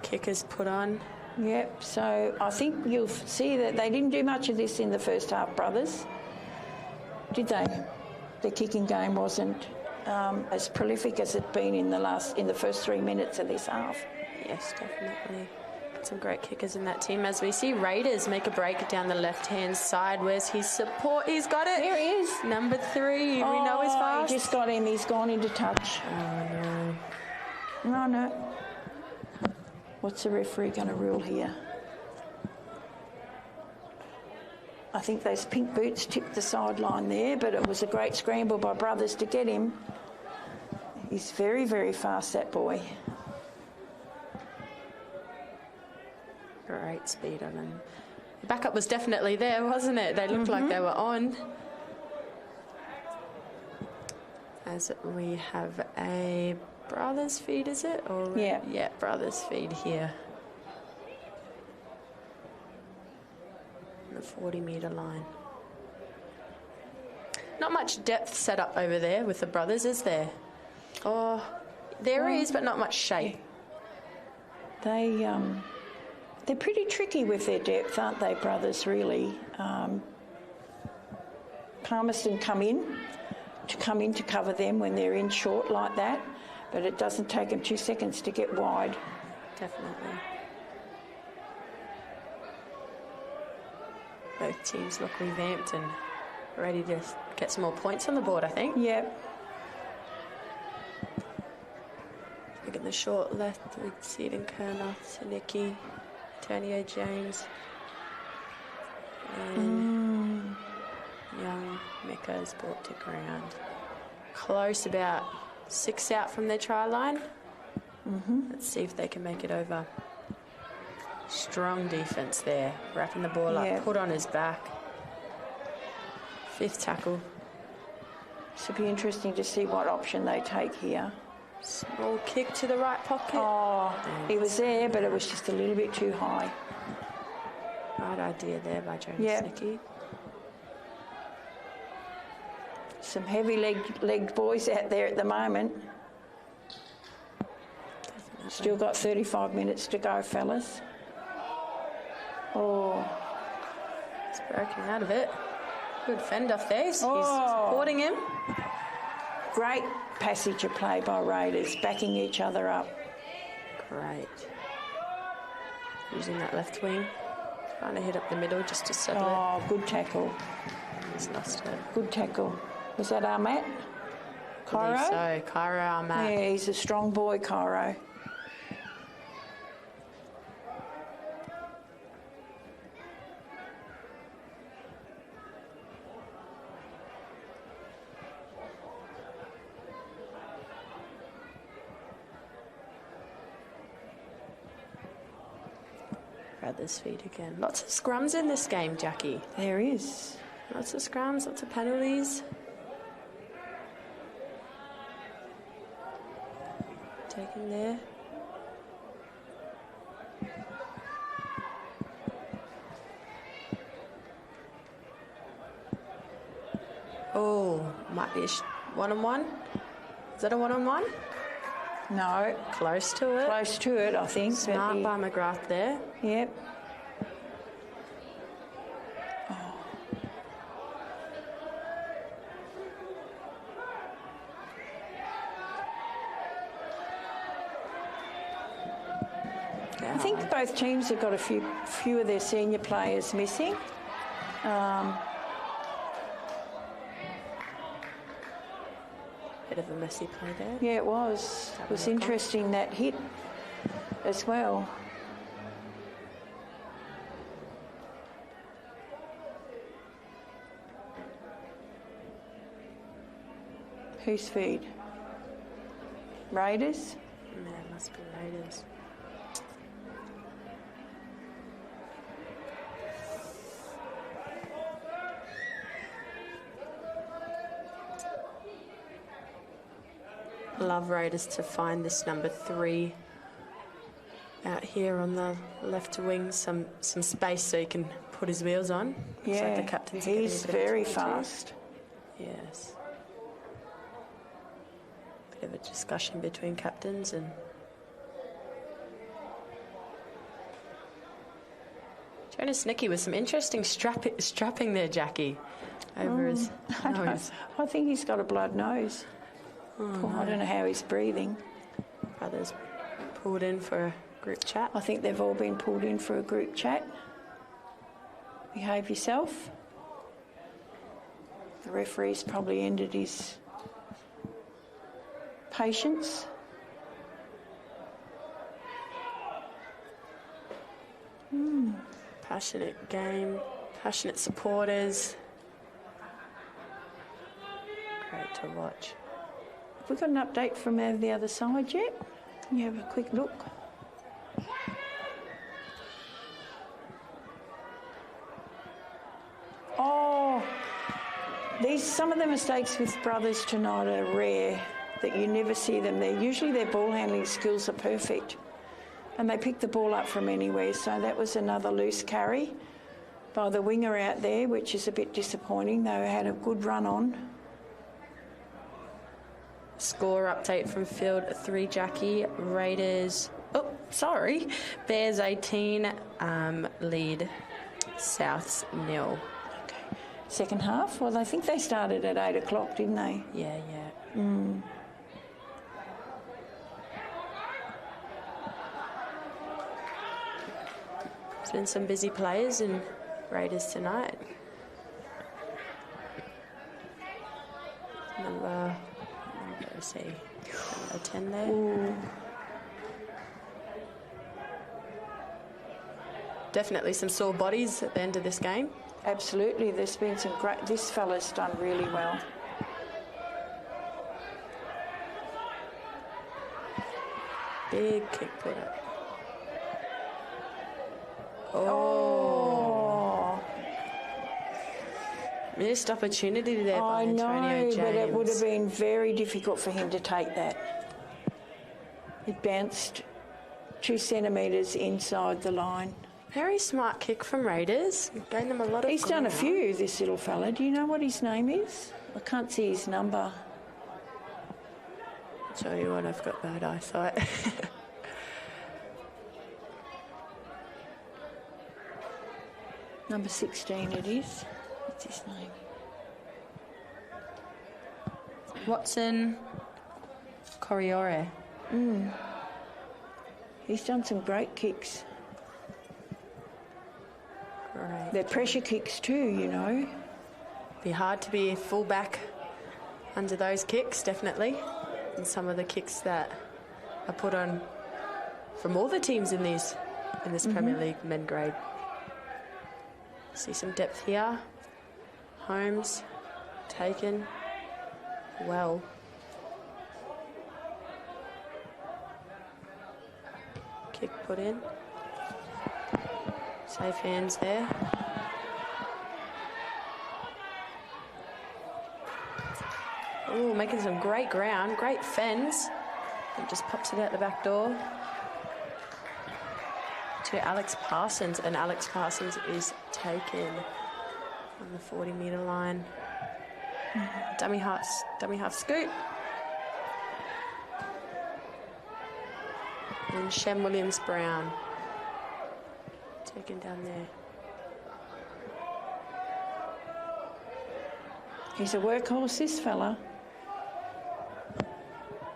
Kickers put on. Yep, so I think you'll see that they didn't do much of this in the first half, brothers. Did they? The kicking game wasn't as prolific as it's been in the first 3 minutes of this half. Yes, definitely. Some great kickers in that team. As we see Raiders make a break down the left-hand side. Where's his support? He's got it. There he is. Number 3. We know he's fast. He just got him. He's gone into touch. Oh, no. No. What's the referee going to rule here? I think those pink boots tipped the sideline there, but it was a great scramble by brothers to get him. He's very, very fast, that boy. Great speed on him. The backup was definitely there, wasn't it? They looked like they were on. As we have a brothers feed, is it? Or yeah, brothers feed here. The 40-metre line. Not much depth set up over there with the brothers, is there? Oh, there is, but not much shape. They're pretty tricky with their depth, aren't they, brothers, really? Palmerston come in to cover them when they're in short like that, but it doesn't take them 2 seconds to get wide. Definitely. Both teams look revamped and ready to get some more points on the board, I think. Yep. Look at the short left with Seaton Kerner, Sinicki, Antonio James, and young Mecca is brought to ground. Close, about 6 out from their try line. Let's see if they can make it over. Strong defence there, wrapping the ball up, put on his back. 5th tackle. This will be interesting to see what option they take here. Small kick to the right pocket. Oh, he was there, but it was just a little bit too high. Right idea there by Jonas Sinicki. Some heavy-legged boys out there at the moment. Definitely. Still got 35 minutes to go, fellas. Oh. He's broken out of it. Good fend off there. He's supporting him. Great passage of play by Raiders, backing each other up. Great. Using that left wing. Trying to hit up the middle just to settle it. Oh, good tackle. He's lost it. Good tackle. Was that Ahmet? Cairo? So, Cairo Ahmet. Yeah, he's a strong boy, Cairo. Brothers feed again. Lots of scrums in this game, Jackie. There is. Lots of scrums, lots of penalties. Taken there. Oh, might be a one-on-one. Is that a one-on-one? No. Close to it. Close to it, I think. Smart by McGrath there. Yep. I think both teams have got a few of their senior players missing. Bit of a messy play there. Yeah, it was. It was interesting, that hit as well. Whose feed? Raiders? Yeah, it must be Raiders. Love Raiders to find this number 3 out here on the left wing, some space so he can put his wheels on. Yeah, like the captain's he's very fast. Yes. Bit of a discussion between captains and Jonas Sinicki with some interesting strapping there, Jackie, over his nose. I think he's got a blood nose. I don't know how he's breathing. Brothers pulled in for a group chat. I think they've all been pulled in for a group chat. Behave yourself. The referee's probably ended his patience. Passionate game, passionate supporters. Great to watch. Have we got an update from the other side yet? Can you have a quick look? Some of the mistakes with brothers tonight are rare, that you never see them there. Usually their ball handling skills are perfect and they pick the ball up from anywhere. So that was another loose carry by the winger out there, which is a bit disappointing. They had a good run on. Score update from field 3, Jackie. Bears 18, lead Souths 0. Okay. Second half? Well, I think they started at 8 o'clock, didn't they? Yeah. There's been some busy players in Raiders tonight. Number 10 there. Ooh. Definitely some sore bodies at the end of this game. Absolutely. There's been some great... This fella's done really well. Big kick putter. Oh. Missed opportunity there by I know, Antonio James. but it would have been very difficult for him to take that. It bounced 2 centimetres inside the line. Very smart kick from Raiders. Gained them a lot of He's done a ground. few, this little fella. Do you know what his name is? I can't see his number. I'll tell you what, I've got bad eyesight. Number 16 it is. What's his name? Watson Corriore. He's done some great kicks. Great. They're pressure kicks too, you know. Be hard to be a fullback under those kicks, definitely. And some of the kicks that are put on from all the teams in this Premier League men grade. See some depth here. Holmes taken well. Kick put in. Safe hands there. Oh, making some great ground, great fence. And just pops it out the back door to Alex Parsons, and Alex Parsons is taken on the 40-metre line. Dummy half scoop. And Shem Williams-Brown taken down there. He's a workhorse, this fella.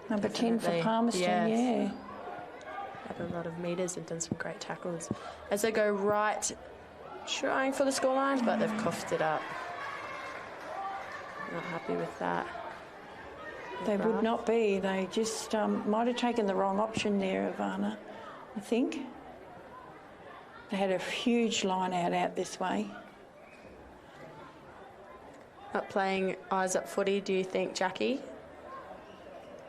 Number 10 for Definitely, Palmerston, yes. yeah. Had a lot of metres and done some great tackles. As they go right, trying for the scoreline, but they've coughed it up. Not happy with that. They would not be. They just might have taken the wrong option there, Ivana, I think. They had a huge line out this way. Not playing eyes up footy, do you think, Jackie?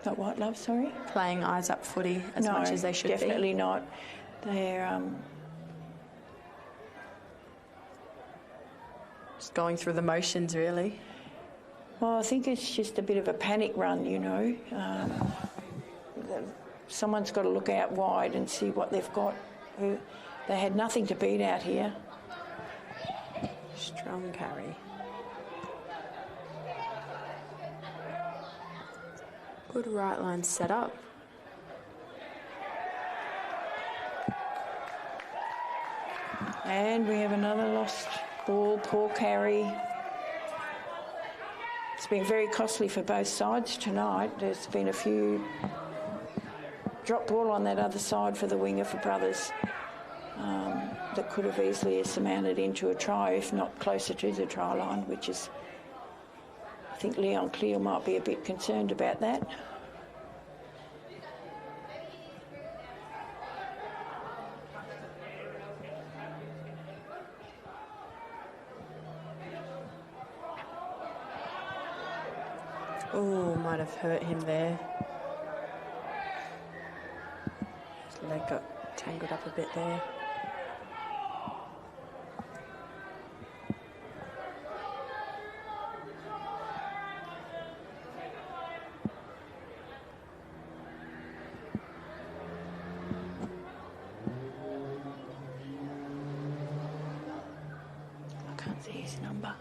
Not what, love, sorry? Playing eyes up footy as much as they should be? Definitely not. They're just going through the motions, really. well, I think it's just a bit of a panic run, you know. Someone's got to look out wide and see what they've got. They had nothing to beat out here. Strong carry. Good right line set up. And we have another lost ball, poor carry. It's been very costly for both sides tonight. There's been a few drop ball on that other side for the winger for Brothers that could have easily surmounted into a try, if not closer to the try line, which is, I think Leon Clear might be a bit concerned about that. Oh, might have hurt him there. His leg got tangled up a bit there. Can't see his number.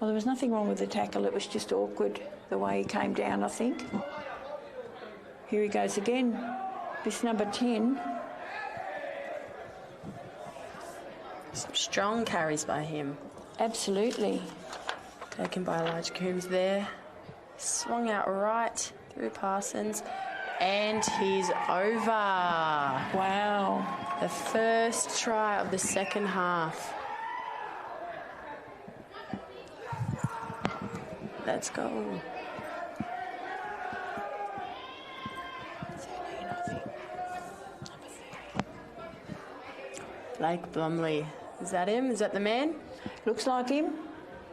Well, there was nothing wrong with the tackle. It was just awkward the way he came down, I think. Here he goes again. This number 10. Some strong carries by him. Absolutely. Taken by Elijah Coombs there. Swung out right through Parsons. And he's over. Wow. The first try of the second half. Let's go. Blake Blumley. Is that him? Is that the man? Looks like him.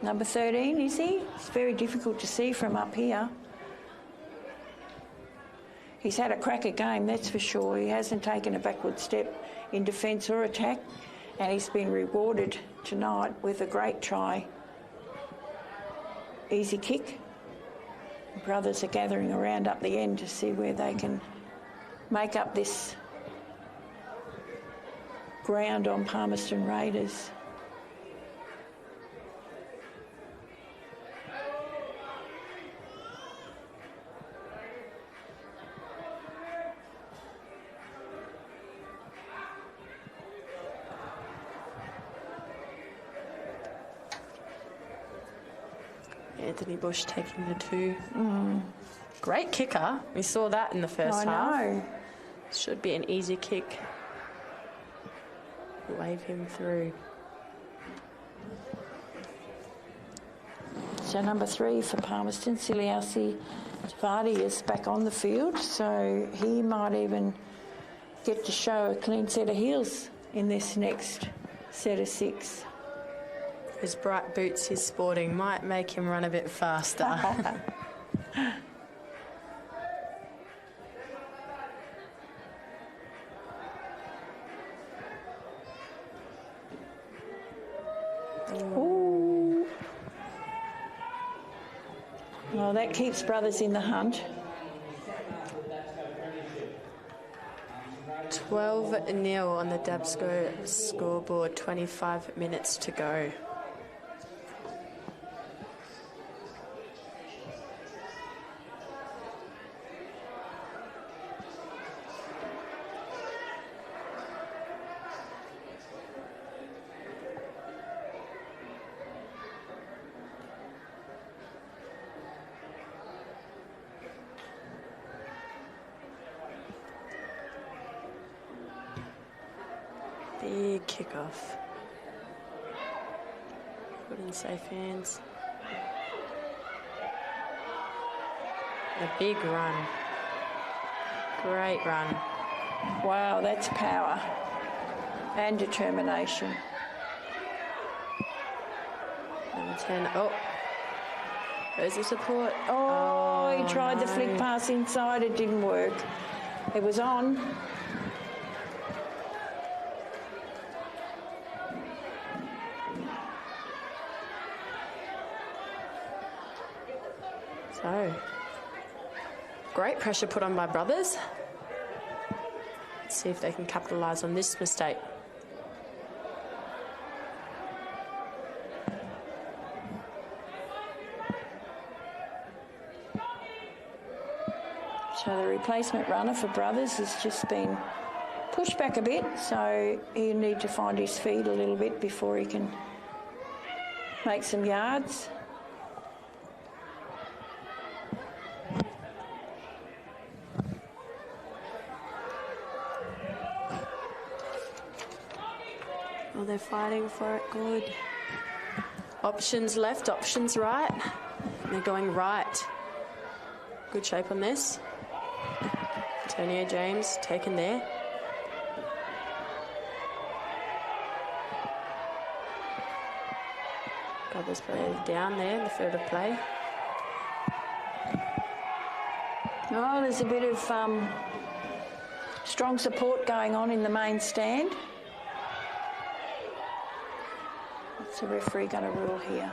Number 13, is he? It's very difficult to see from up here. He's had a cracker game, that's for sure. He hasn't taken a backward step in defence or attack, and he's been rewarded tonight with a great try. Easy kick. Brothers are gathering around up the end to see where they can make up this ground on Palmerston Raiders. Anthony Bush taking the 2. Great kicker. We saw that in the first half. I know. Should be an easy kick. Wave him through. So number 3 for Palmerston, Siliasi Tavadi is back on the field, so he might even get to show a clean set of heels in this next set of 6. His bright boots he's sporting might make him run a bit faster. Ooh. Well, that keeps Brothers in the hunt. 12-0 on the DABSCO scoreboard, 25 minutes to go. Big kickoff. Put in safe hands. A big run. Great run. Wow, that's power and determination. Number 10. Oh. There's the support. Oh, he tried the no. flick pass inside. It didn't work. It was on. So, great pressure put on by Brothers. Let's see if they can capitalise on this mistake. So the replacement runner for Brothers has just been pushed back a bit, so he'll need to find his feet a little bit before he can make some yards. Well, they're fighting for it. Good. Options left, options right. They're going right. Good shape on this. Antonio James taken there. Brothers player down there in the field of play. Oh, there's a bit of strong support going on in the main stand. What's the referee going to rule here?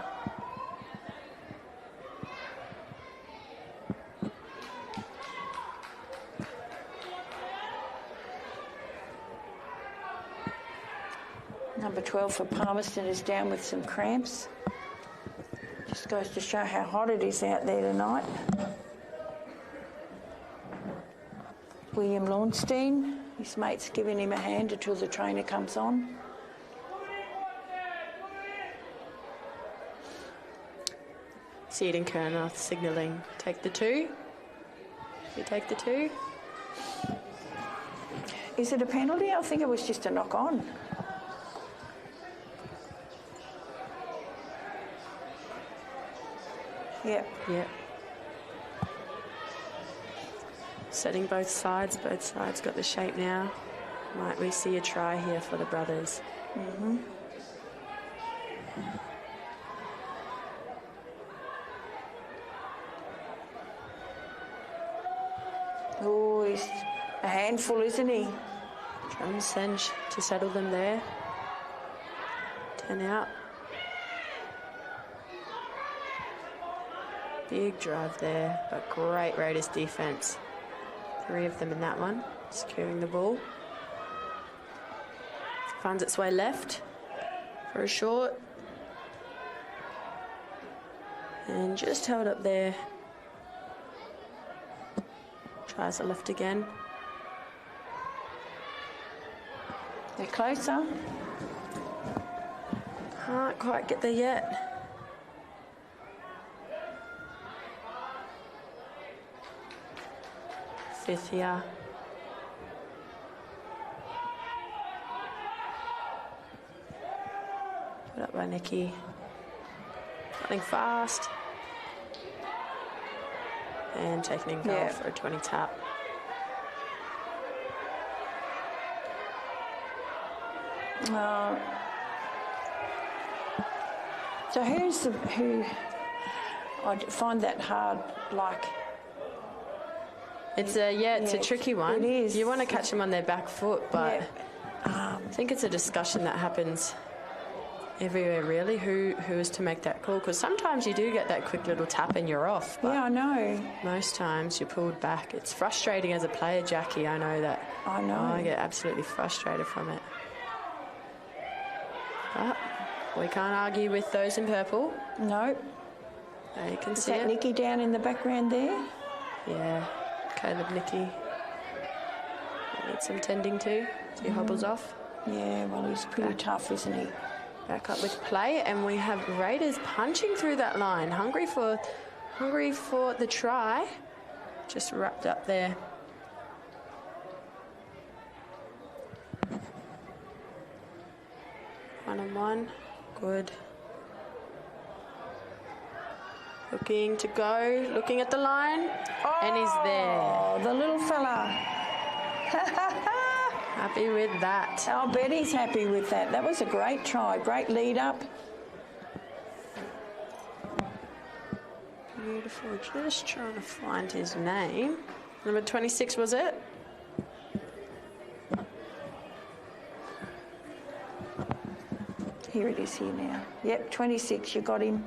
Number 12 for Palmerston is down with some cramps. Just goes to show how hot it is out there tonight. William Launstein, his mate's giving him a hand until the trainer comes on. Seed and Kernoth signalling, take the 2. You take the 2. Is it a penalty? I think it was just a knock on. Yep. Yep. Setting both sides got the shape now. Might we see a try here for the brothers? Mm-hmm. Oh, he's a handful, isn't he? Drum Senj to settle them there. 10 out. Big drive there, but great Raiders defence. 3 of them in that one, securing the ball. Finds its way left for a short. And just held up there. Tries it left again. They're closer. Can't quite get there yet. Fifth here. Put up by Nicky. Running fast. And taking goal for a 20 tap. So who? I find that hard. Like it's a tricky one. It is. You want to catch them on their back foot, but I think it's a discussion that happens everywhere, really. Who is to make that call? Because sometimes you do get that quick little tap and you're off. But yeah, I know. Most times you're pulled back. It's frustrating as a player, Jackie. I know that. I know. I get absolutely frustrated from it. But we can't argue with those in purple. No. You can Is see that it. Nicky down in the background there? Yeah, Caleb Nicky. Needs some tending to. He hobbles off. Yeah, well, he's pretty tough, isn't he? Back up with play, and we have Raiders punching through that line, hungry for the try. Just wrapped up there. One-on-one, good. Looking to go, looking at the line, and he's there. Oh, the little fella. Happy with that. I'll bet he's happy with that. That was a great try, great lead up. Beautiful. Just trying to find his name. Number 26, was it? Here it is here now. Yep, 26, you got him.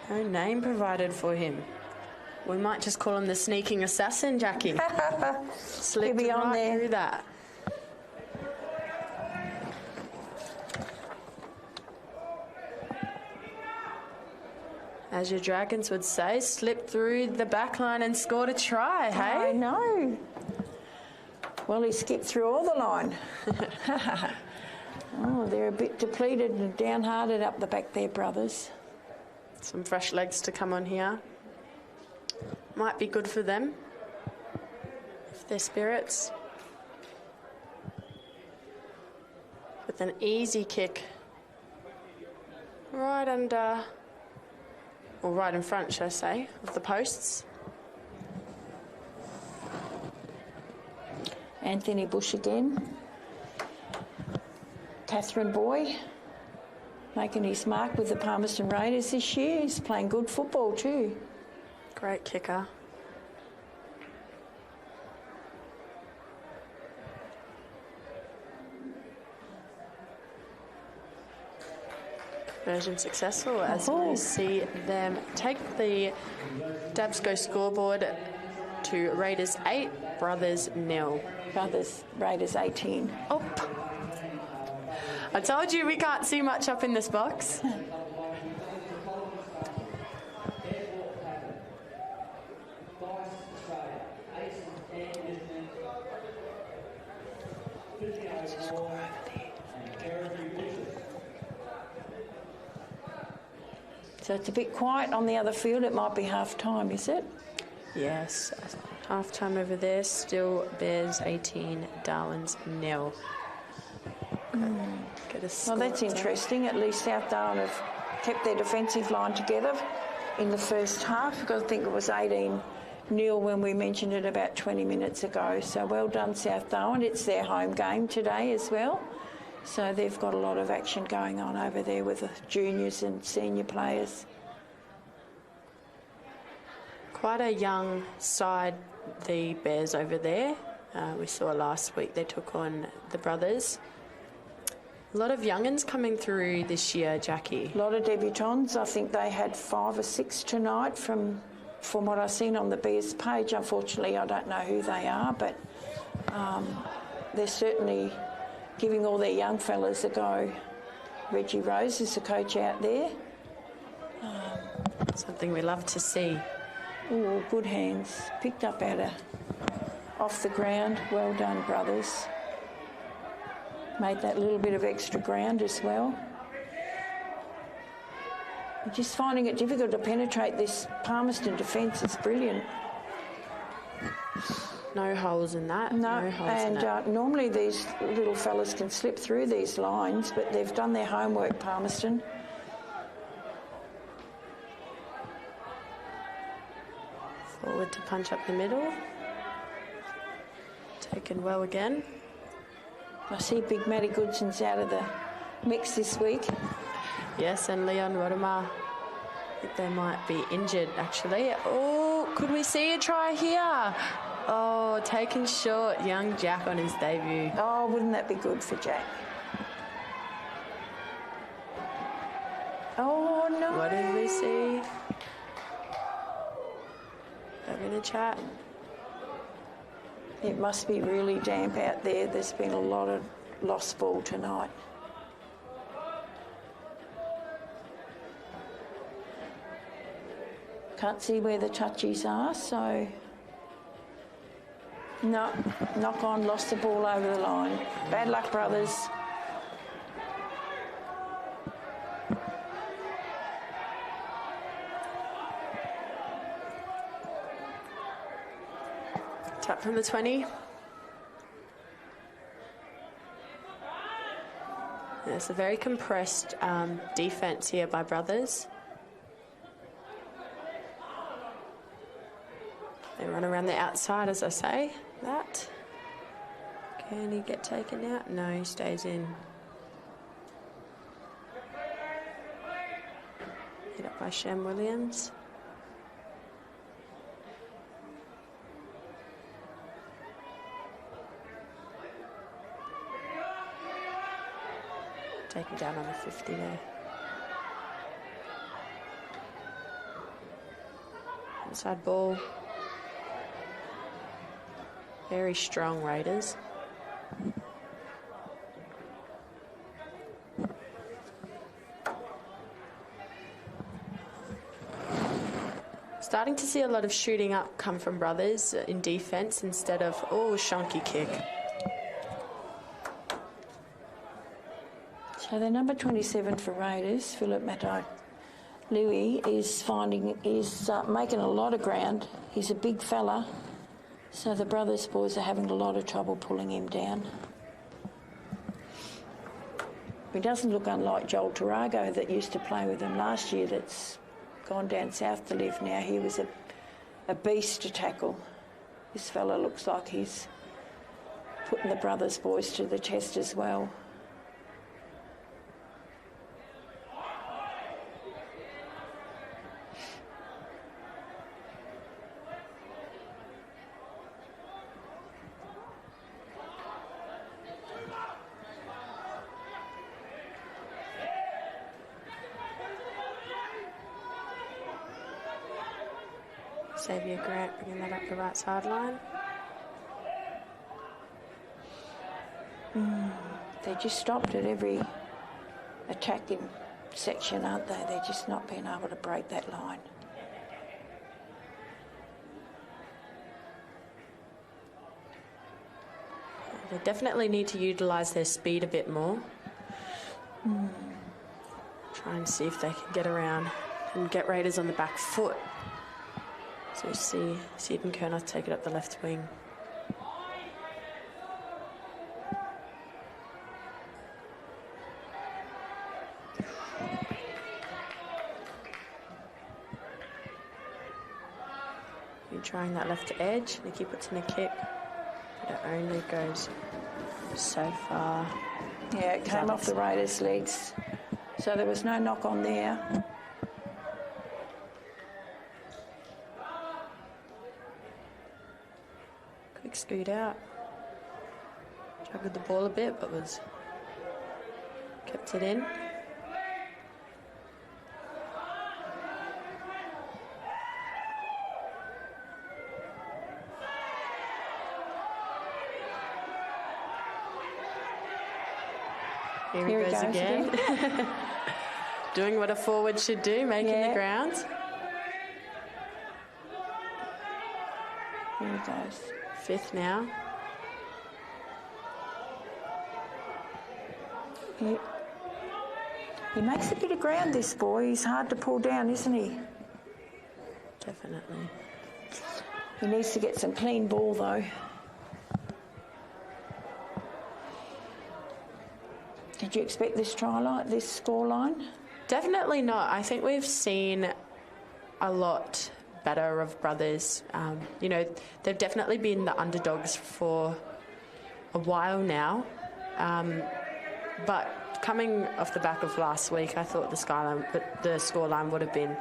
No name provided for him. We might just call him the sneaking assassin, Jackie. Slipped He'll be on right there. through that. As your Dragons would say, slipped through the back line and scored a try, hey? I know. Well, he skipped through all the line. Oh, they're a bit depleted and downhearted up the back there, brothers. Some fresh legs to come on here. Might be good for them. If their spirits. With an easy kick. Right under, or right in front, should I say, of the posts. Anthony Bush again. Catherine Boy making his mark with the Palmerston Raiders this year. He's playing good football too. Great kicker. Conversion successful as we see them take the DABSCO scoreboard to Raiders 8, Brothers 0. Brothers, Raiders 18. Oh, I told you we can't see much up in this box. So it's a bit quiet on the other field. It might be half time, is it? Yes, half time over there. Still Bears 18, Darwin's 0. Get a score Well, that's up there. interesting. At least South Darwin have kept their defensive line together in the first half, because I think it was 18-0 when we mentioned it about 20 minutes ago. So well done, South Darwin. It's their home game today as well. So they've got a lot of action going on over there with the juniors and senior players. Quite a young side, the Bears over there. We saw last week they took on the Brothers. A lot of young'uns coming through this year, Jackie. A lot of debutants. I think they had 5 or 6 tonight from what I've seen on the Bears page. Unfortunately, I don't know who they are, but they're certainly giving all their young fellas a go. Reggie Rose is the coach out there. Something we love to see. Oh, good hands. Picked up off the ground. Well done, brothers. Made that little bit of extra ground as well. I'm just finding it difficult to penetrate this Palmerston defence. It's brilliant. No holes in that. No holes in it. Normally these little fellas can slip through these lines, but they've done their homework, Palmerston. Forward to punch up the middle. Taken well again. I see Big Matty Goodson's out of the mix this week. Yes, and Leon Rodimer. I think they might be injured, actually. Oh, could we see a try here? Oh, taken short. Young Jack on his debut. Oh, wouldn't that be good for Jack? Oh, no. What did we see? Having a chat. It must be really damp out there. There's been a lot of lost ball tonight. Can't see where the touchies are, so... No, knock on, lost the ball over the line. Bad luck, brothers. Tap from the 20. It's a very compressed defence here by Brothers. They run around the outside, as I say. That. Can he get taken out? No, he stays in. Hit up by Shem Williams. Taken down on the 50 there. Inside ball. Very strong Raiders. Starting to see a lot of shooting up come from Brothers in defence instead of, oh, shonky kick. So the number 27 for Raiders, Philip Matai Louis, is making a lot of ground. He's a big fella, so the Brothers boys are having a lot of trouble pulling him down. He doesn't look unlike Joel Tarago that used to play with them last year, that's gone down south to live now. He was a beast to tackle. This fella looks like he's putting the Brothers boys to the test as well. Xavier Grant bringing that up the right sideline. They just stopped at every attacking section, aren't they? They're just not being able to break that line. They definitely need to utilise their speed a bit more. Try and see if they can get around and get Raiders on the back foot. So you see Seaton Kernoth take it up the left wing. You're trying that left edge. Nikki puts in a kick. But it only goes so far. Yeah, it came off the Raiders' legs. So there was no knock on there. Quick scoot out. Juggled the ball a bit, but kept it in. Here he goes again. Doing what a forward should do, making the grounds. Here he goes. Fifth now. He makes a bit of ground, this boy. He's hard to pull down, isn't he? Definitely. He needs to get some clean ball, though. Did you expect this score line? Definitely not. I think we've seen a lot better of Brothers. You know, they've definitely been the underdogs for a while now. But coming off the back of last week, I thought the scoreline would have been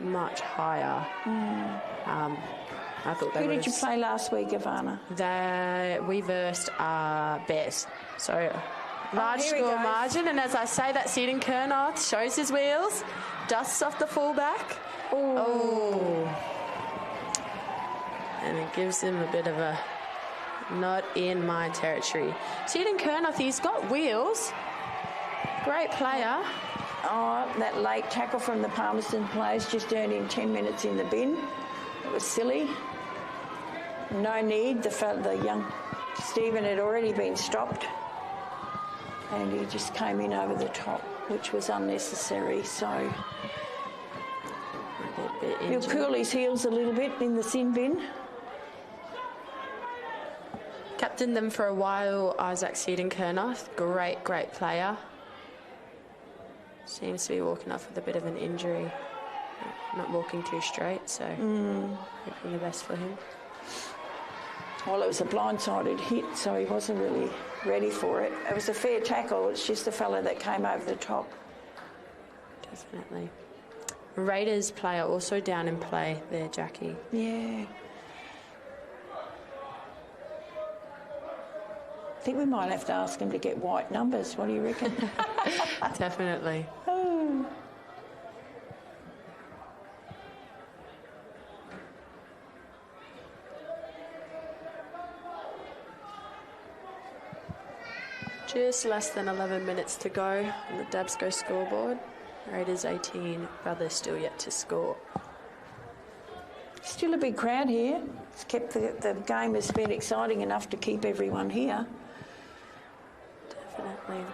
much higher. I thought Who did you play last week, Ivana? We versed Bears. So large score margin, and as I say, that Seaton Kernoth shows his wheels, dusts off the fullback. Oh. And it gives him a bit of a not in my territory. Seaton Kernoth, he's got wheels. Great player. Oh, that late tackle from the Palmerston players just earned him 10 minutes in the bin. It was silly. No need. The young Stephen had already been stopped. And he just came in over the top, which was unnecessary. So he'll cool his heels a little bit in the sin bin. Captained them for a while, Isaac Seaton Kernoth. Great player. Seems to be walking off with a bit of an injury. Not walking too straight, so hoping the best for him. Well, it was a blindsided hit, so he wasn't really ready for it. It was a fair tackle. It's just the fella that came over the top. Definitely. Raiders player also down in play there, Jackie. Yeah. I think we might have to ask him to get white numbers. What do you reckon? Definitely. Oh. Just less than 11 minutes to go on the DABSCO scoreboard. Raiders 18, Brothers still yet to score. Still a big crowd here. It's kept the game has been exciting enough to keep everyone here. Definitely.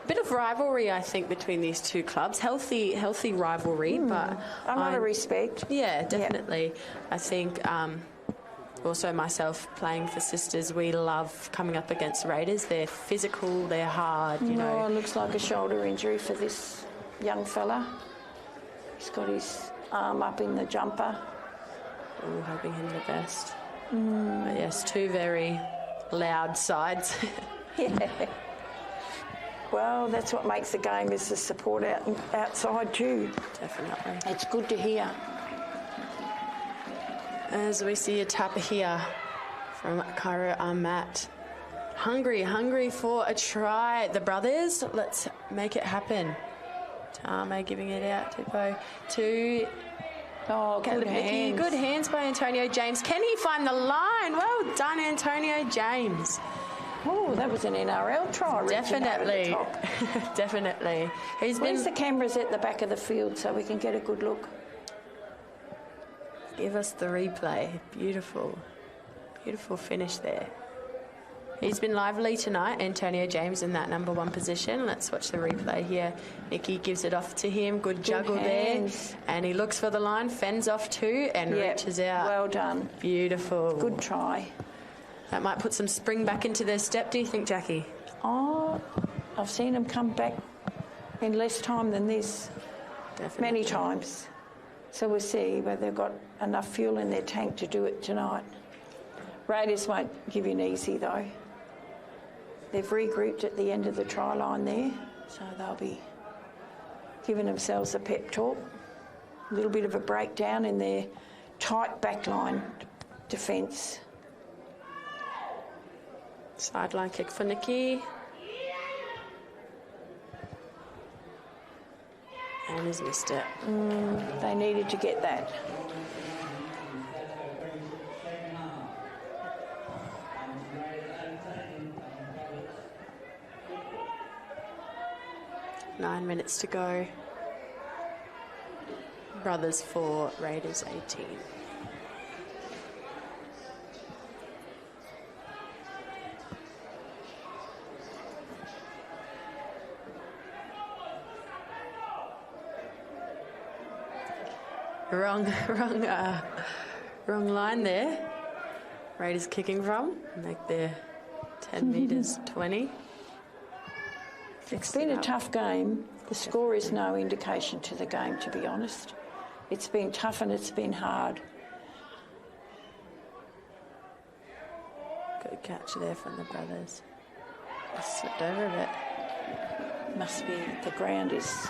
A bit of rivalry, I think, between these two clubs. Healthy rivalry, but A lot of respect. Yeah, definitely. Yep. I think also myself playing for Sisters, we love coming up against Raiders. They're physical, they're hard, you know. It looks like a shoulder injury for this young fella. He's got his arm up in the jumper. Ooh, hoping him the best. But yes, two very loud sides. Yeah. Well, that's what makes the game, is the support outside too. Definitely. It's good to hear. As we see a tap here from Cairo Ahmat. Hungry for a try. The Brothers, let's make it happen. Tame giving it out to Oh, Get good the Mickey. hands. Good hands by Antonio James. Can he find the line? Well done, Antonio James. Oh, that was an NRL try. reaching over the Definitely. top. Definitely. He's Where's been... the cameras at the back of the field so we can get a good look? Give us the replay. Beautiful. Beautiful finish there. He's been lively tonight, Antonio James, in that number 1 position. Let's watch the replay here. Nicky gives it off to him. Good juggle hands. there. And he looks for the line, fends off 2 and Yep, reaches out. well done. Beautiful. Good try. That might put some spring back into their step, do you think, Jackie? Oh, I've seen them come back in less time than this. Definitely. Many times. So we'll see whether they've got enough fuel in their tank to do it tonight. Raiders won't give you an easy, though. They've regrouped at the end of the try line there, so they'll be giving themselves a pep talk. A little bit of a breakdown in their tight backline defence. Sideline kick for Nicky. And he's missed it. They needed to get that. Nine minutes to go. Brothers 4, Raiders 18. Wrong line there. Raiders kicking from, like they're 10 metres, 20. It's been a tough game. The score is no indication to the game, to be honest. It's been tough and it's been hard. Good catch there from the brothers. Just slipped over a bit. Must be the ground is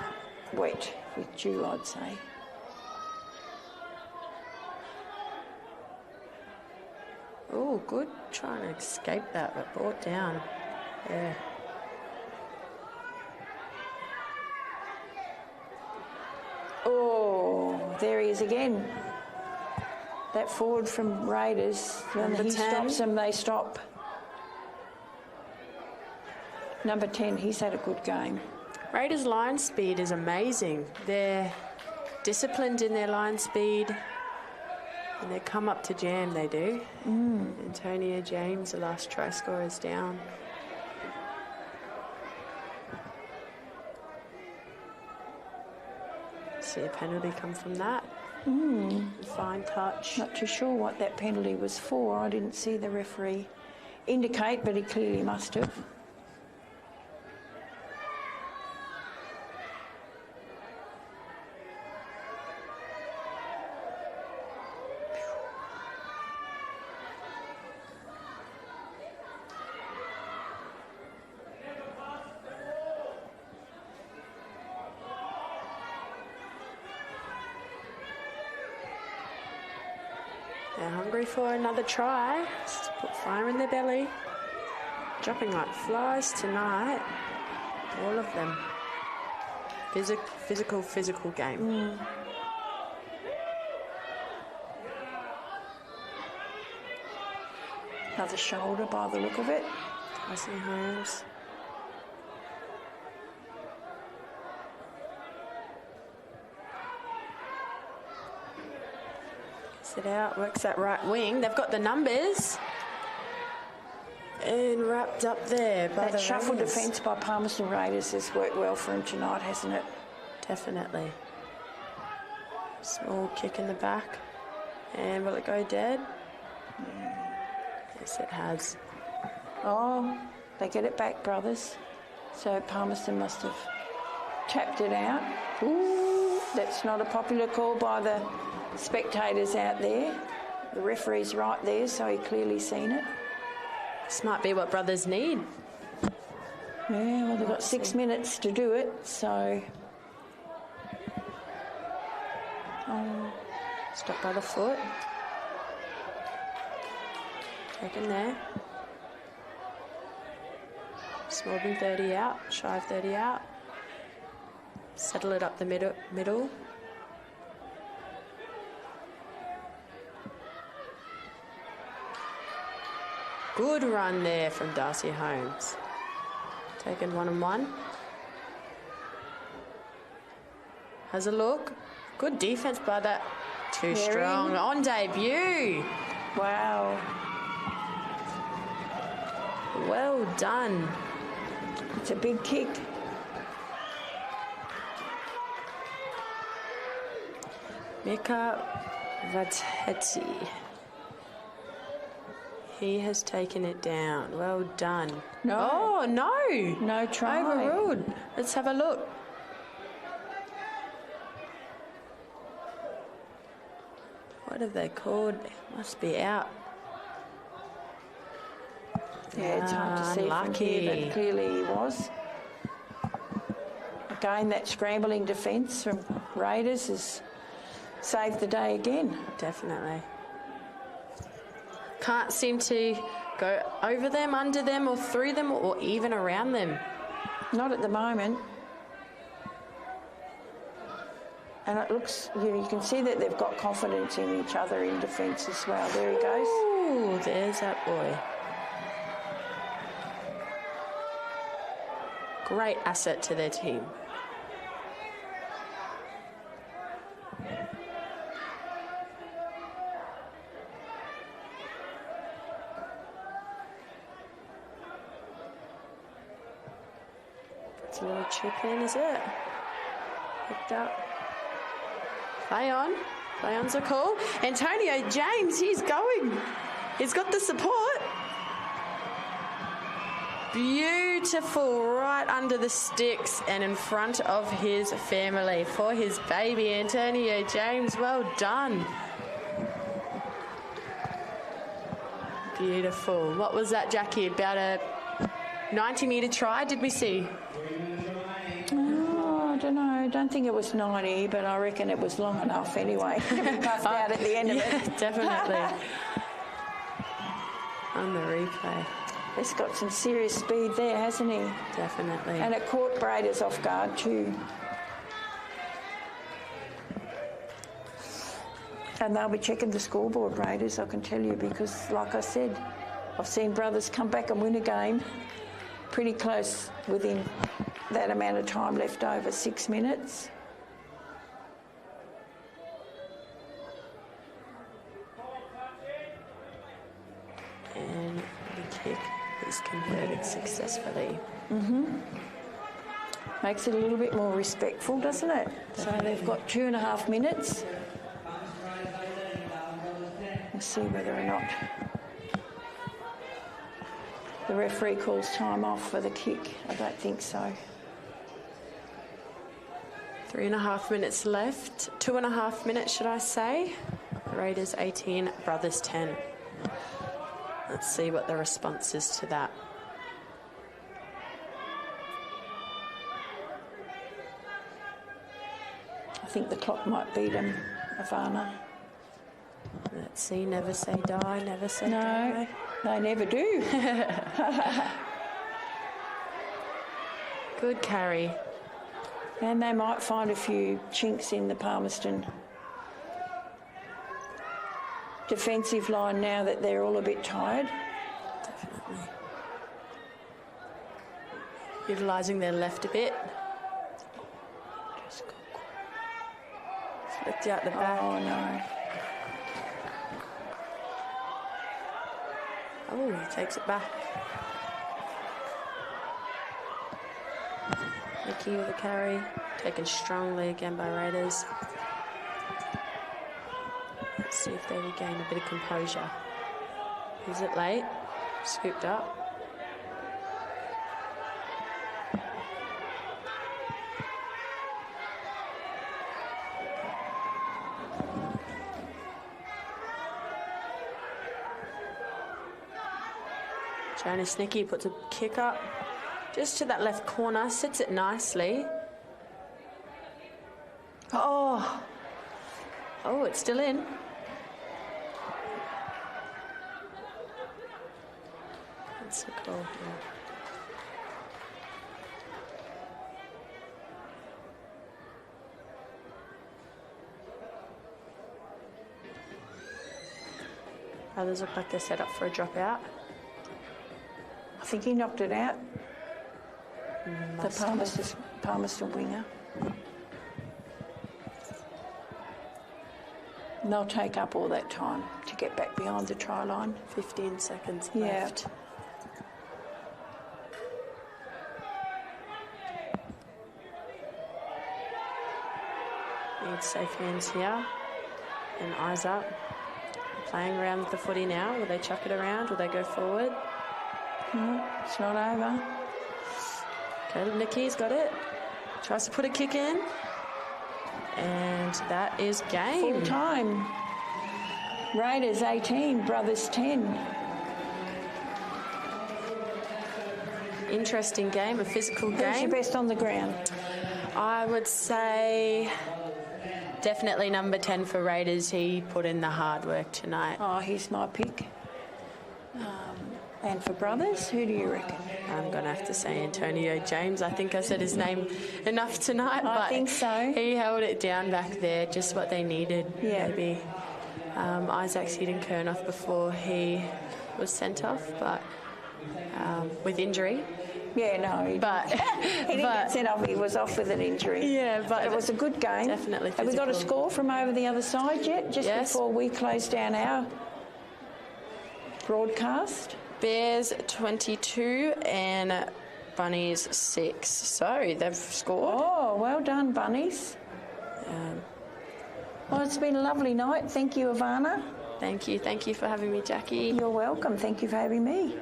wet with dew, I'd say. Oh, good trying to escape that, but brought down. Yeah. Oh, there he is again. That forward from Raiders, when Number he 10. stops them, they stop. Number 10, he's had a good game. Raiders' line speed is amazing. They're disciplined in their line speed. And they come up to jam, they do. Antonio James, the last try scorer, is down. See a penalty come from that. Fine touch. Not too sure what that penalty was for. I didn't see the referee indicate, but he clearly must have. They're hungry for another try. Just put fire in their belly. Dropping like flies tonight. All of them. Physical game. Another shoulder by the look of it. Tossing Holmes. Gets it out, works that right wing. They've got the numbers. And wrapped up there by That the shuffle Raiders. defence by Palmerston Raiders has worked well for him tonight, hasn't it? Definitely. Small kick in the back. And will it go dead? Yes, it has. Oh, they get it back, brothers. So Palmerston must have tapped it out. Ooh, that's not a popular call by the spectators out there. The referee's right there, so he clearly seen it. This might be what brothers need. Yeah, well, they've got 6 minutes to do it, so... Stop by the foot. Taken there. More than 30 out, shy of 30 out. Settle it up the middle. Good run there from Darcy Holmes. Taken 1-on-1. Has a look. Good defence by that. Too Very. strong. On debut. Wow. Well done. It's a big kick. Mika Vateti. He has taken it down. Well done. No. Oh, no. No try. Overruled. Let's have a look. What have they called? Must be out. Yeah, it's hard to see from here, but clearly he was. Again, that scrambling defence from Raiders has saved the day again. Definitely. Can't seem to go over them, under them, or through them, or even around them. Not at the moment. And it looks, you can see that they've got confidence in each other in defence as well. There he goes. Ooh, there's that boy. Great asset to their team. It's a little chip in, is it? Picked up. Play on. Play on's a call. Antonio James, he's going. He's got the support. Beautiful, right under the sticks and in front of his family for his baby, Antonio James. Well done. Beautiful. What was that, Jackie? About a 90-metre try, did we see? Oh, I don't know. I don't think it was 90, but I reckon it was long enough anyway to be puffed out at the end of it. Definitely. On the replay. He's got some serious speed there, hasn't he? Definitely. And it caught Braiders off guard too. And they'll be checking the scoreboard, Raiders, I can tell you, because like I said, I've seen brothers come back and win a game pretty close within that amount of time left over, 6 minutes. And the kick is converted successfully. Makes it a little bit more respectful, doesn't it? So they've got 2.5 minutes. We'll see whether or not the referee calls time off for the kick. I don't think so. 3.5 minutes left. 2.5 minutes, should I say? Raiders 18, Brothers 10. Let's see what the response is to that. I think the clock might beat him, Ivana. Let's see, never say die, never say No, die. they never do. Good carry. And they might find a few chinks in the Palmerston defensive line now that they're all a bit tired. Definitely. Utilising their left a bit. Flicked out the back. Oh, no. Oh, he takes it back. Mickey with a carry. Taken strongly again by Raiders. Let's see if they regain a bit of composure. Is it late? Scooped up. Jonas Nicky puts a kick up just to that left corner, sits it nicely. Oh, it's still in. That's a goal, yeah. Others look like they're set up for a dropout. think he knocked it out. The Palmerston winger. And they'll take up all that time to get back behind the try line. 15 seconds Yeah. left. Need safe hands here. And ANZAC playing around with the footy now. Will they chuck it around? Will they go forward? No, it's not over. Caleb Nicky's got it. Tries to put a kick in. And that is game. Full time. Raiders 18, Brothers 10. Interesting game, a physical Who's your game. best on the ground? I would say definitely number 10 for Raiders. He put in the hard work tonight. Oh, he's my pick. And for Brothers, who do you reckon? I'm going to have to say Antonio James. I think I said his name enough tonight. I think so. He held it down back there, just what they needed, Yeah. maybe. Isaac's hidden Kernoff before he was sent off, but with injury. Yeah, no. But He didn't get sent off, he was off with an injury. Yeah, but It was a good game. definitely Have we got a physical. score from over the other side yet? Just Yes. before we close down our broadcast? Bears 22 and Bunnies 6. So they've scored. Oh, well done, Bunnies. Well, it's been a lovely night. Thank you, Ivana. Thank you for having me, Jackie. You're welcome. Thank you for having me.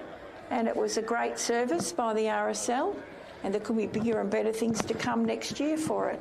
And it was a great service by the RSL, and there could be bigger and better things to come next year for it.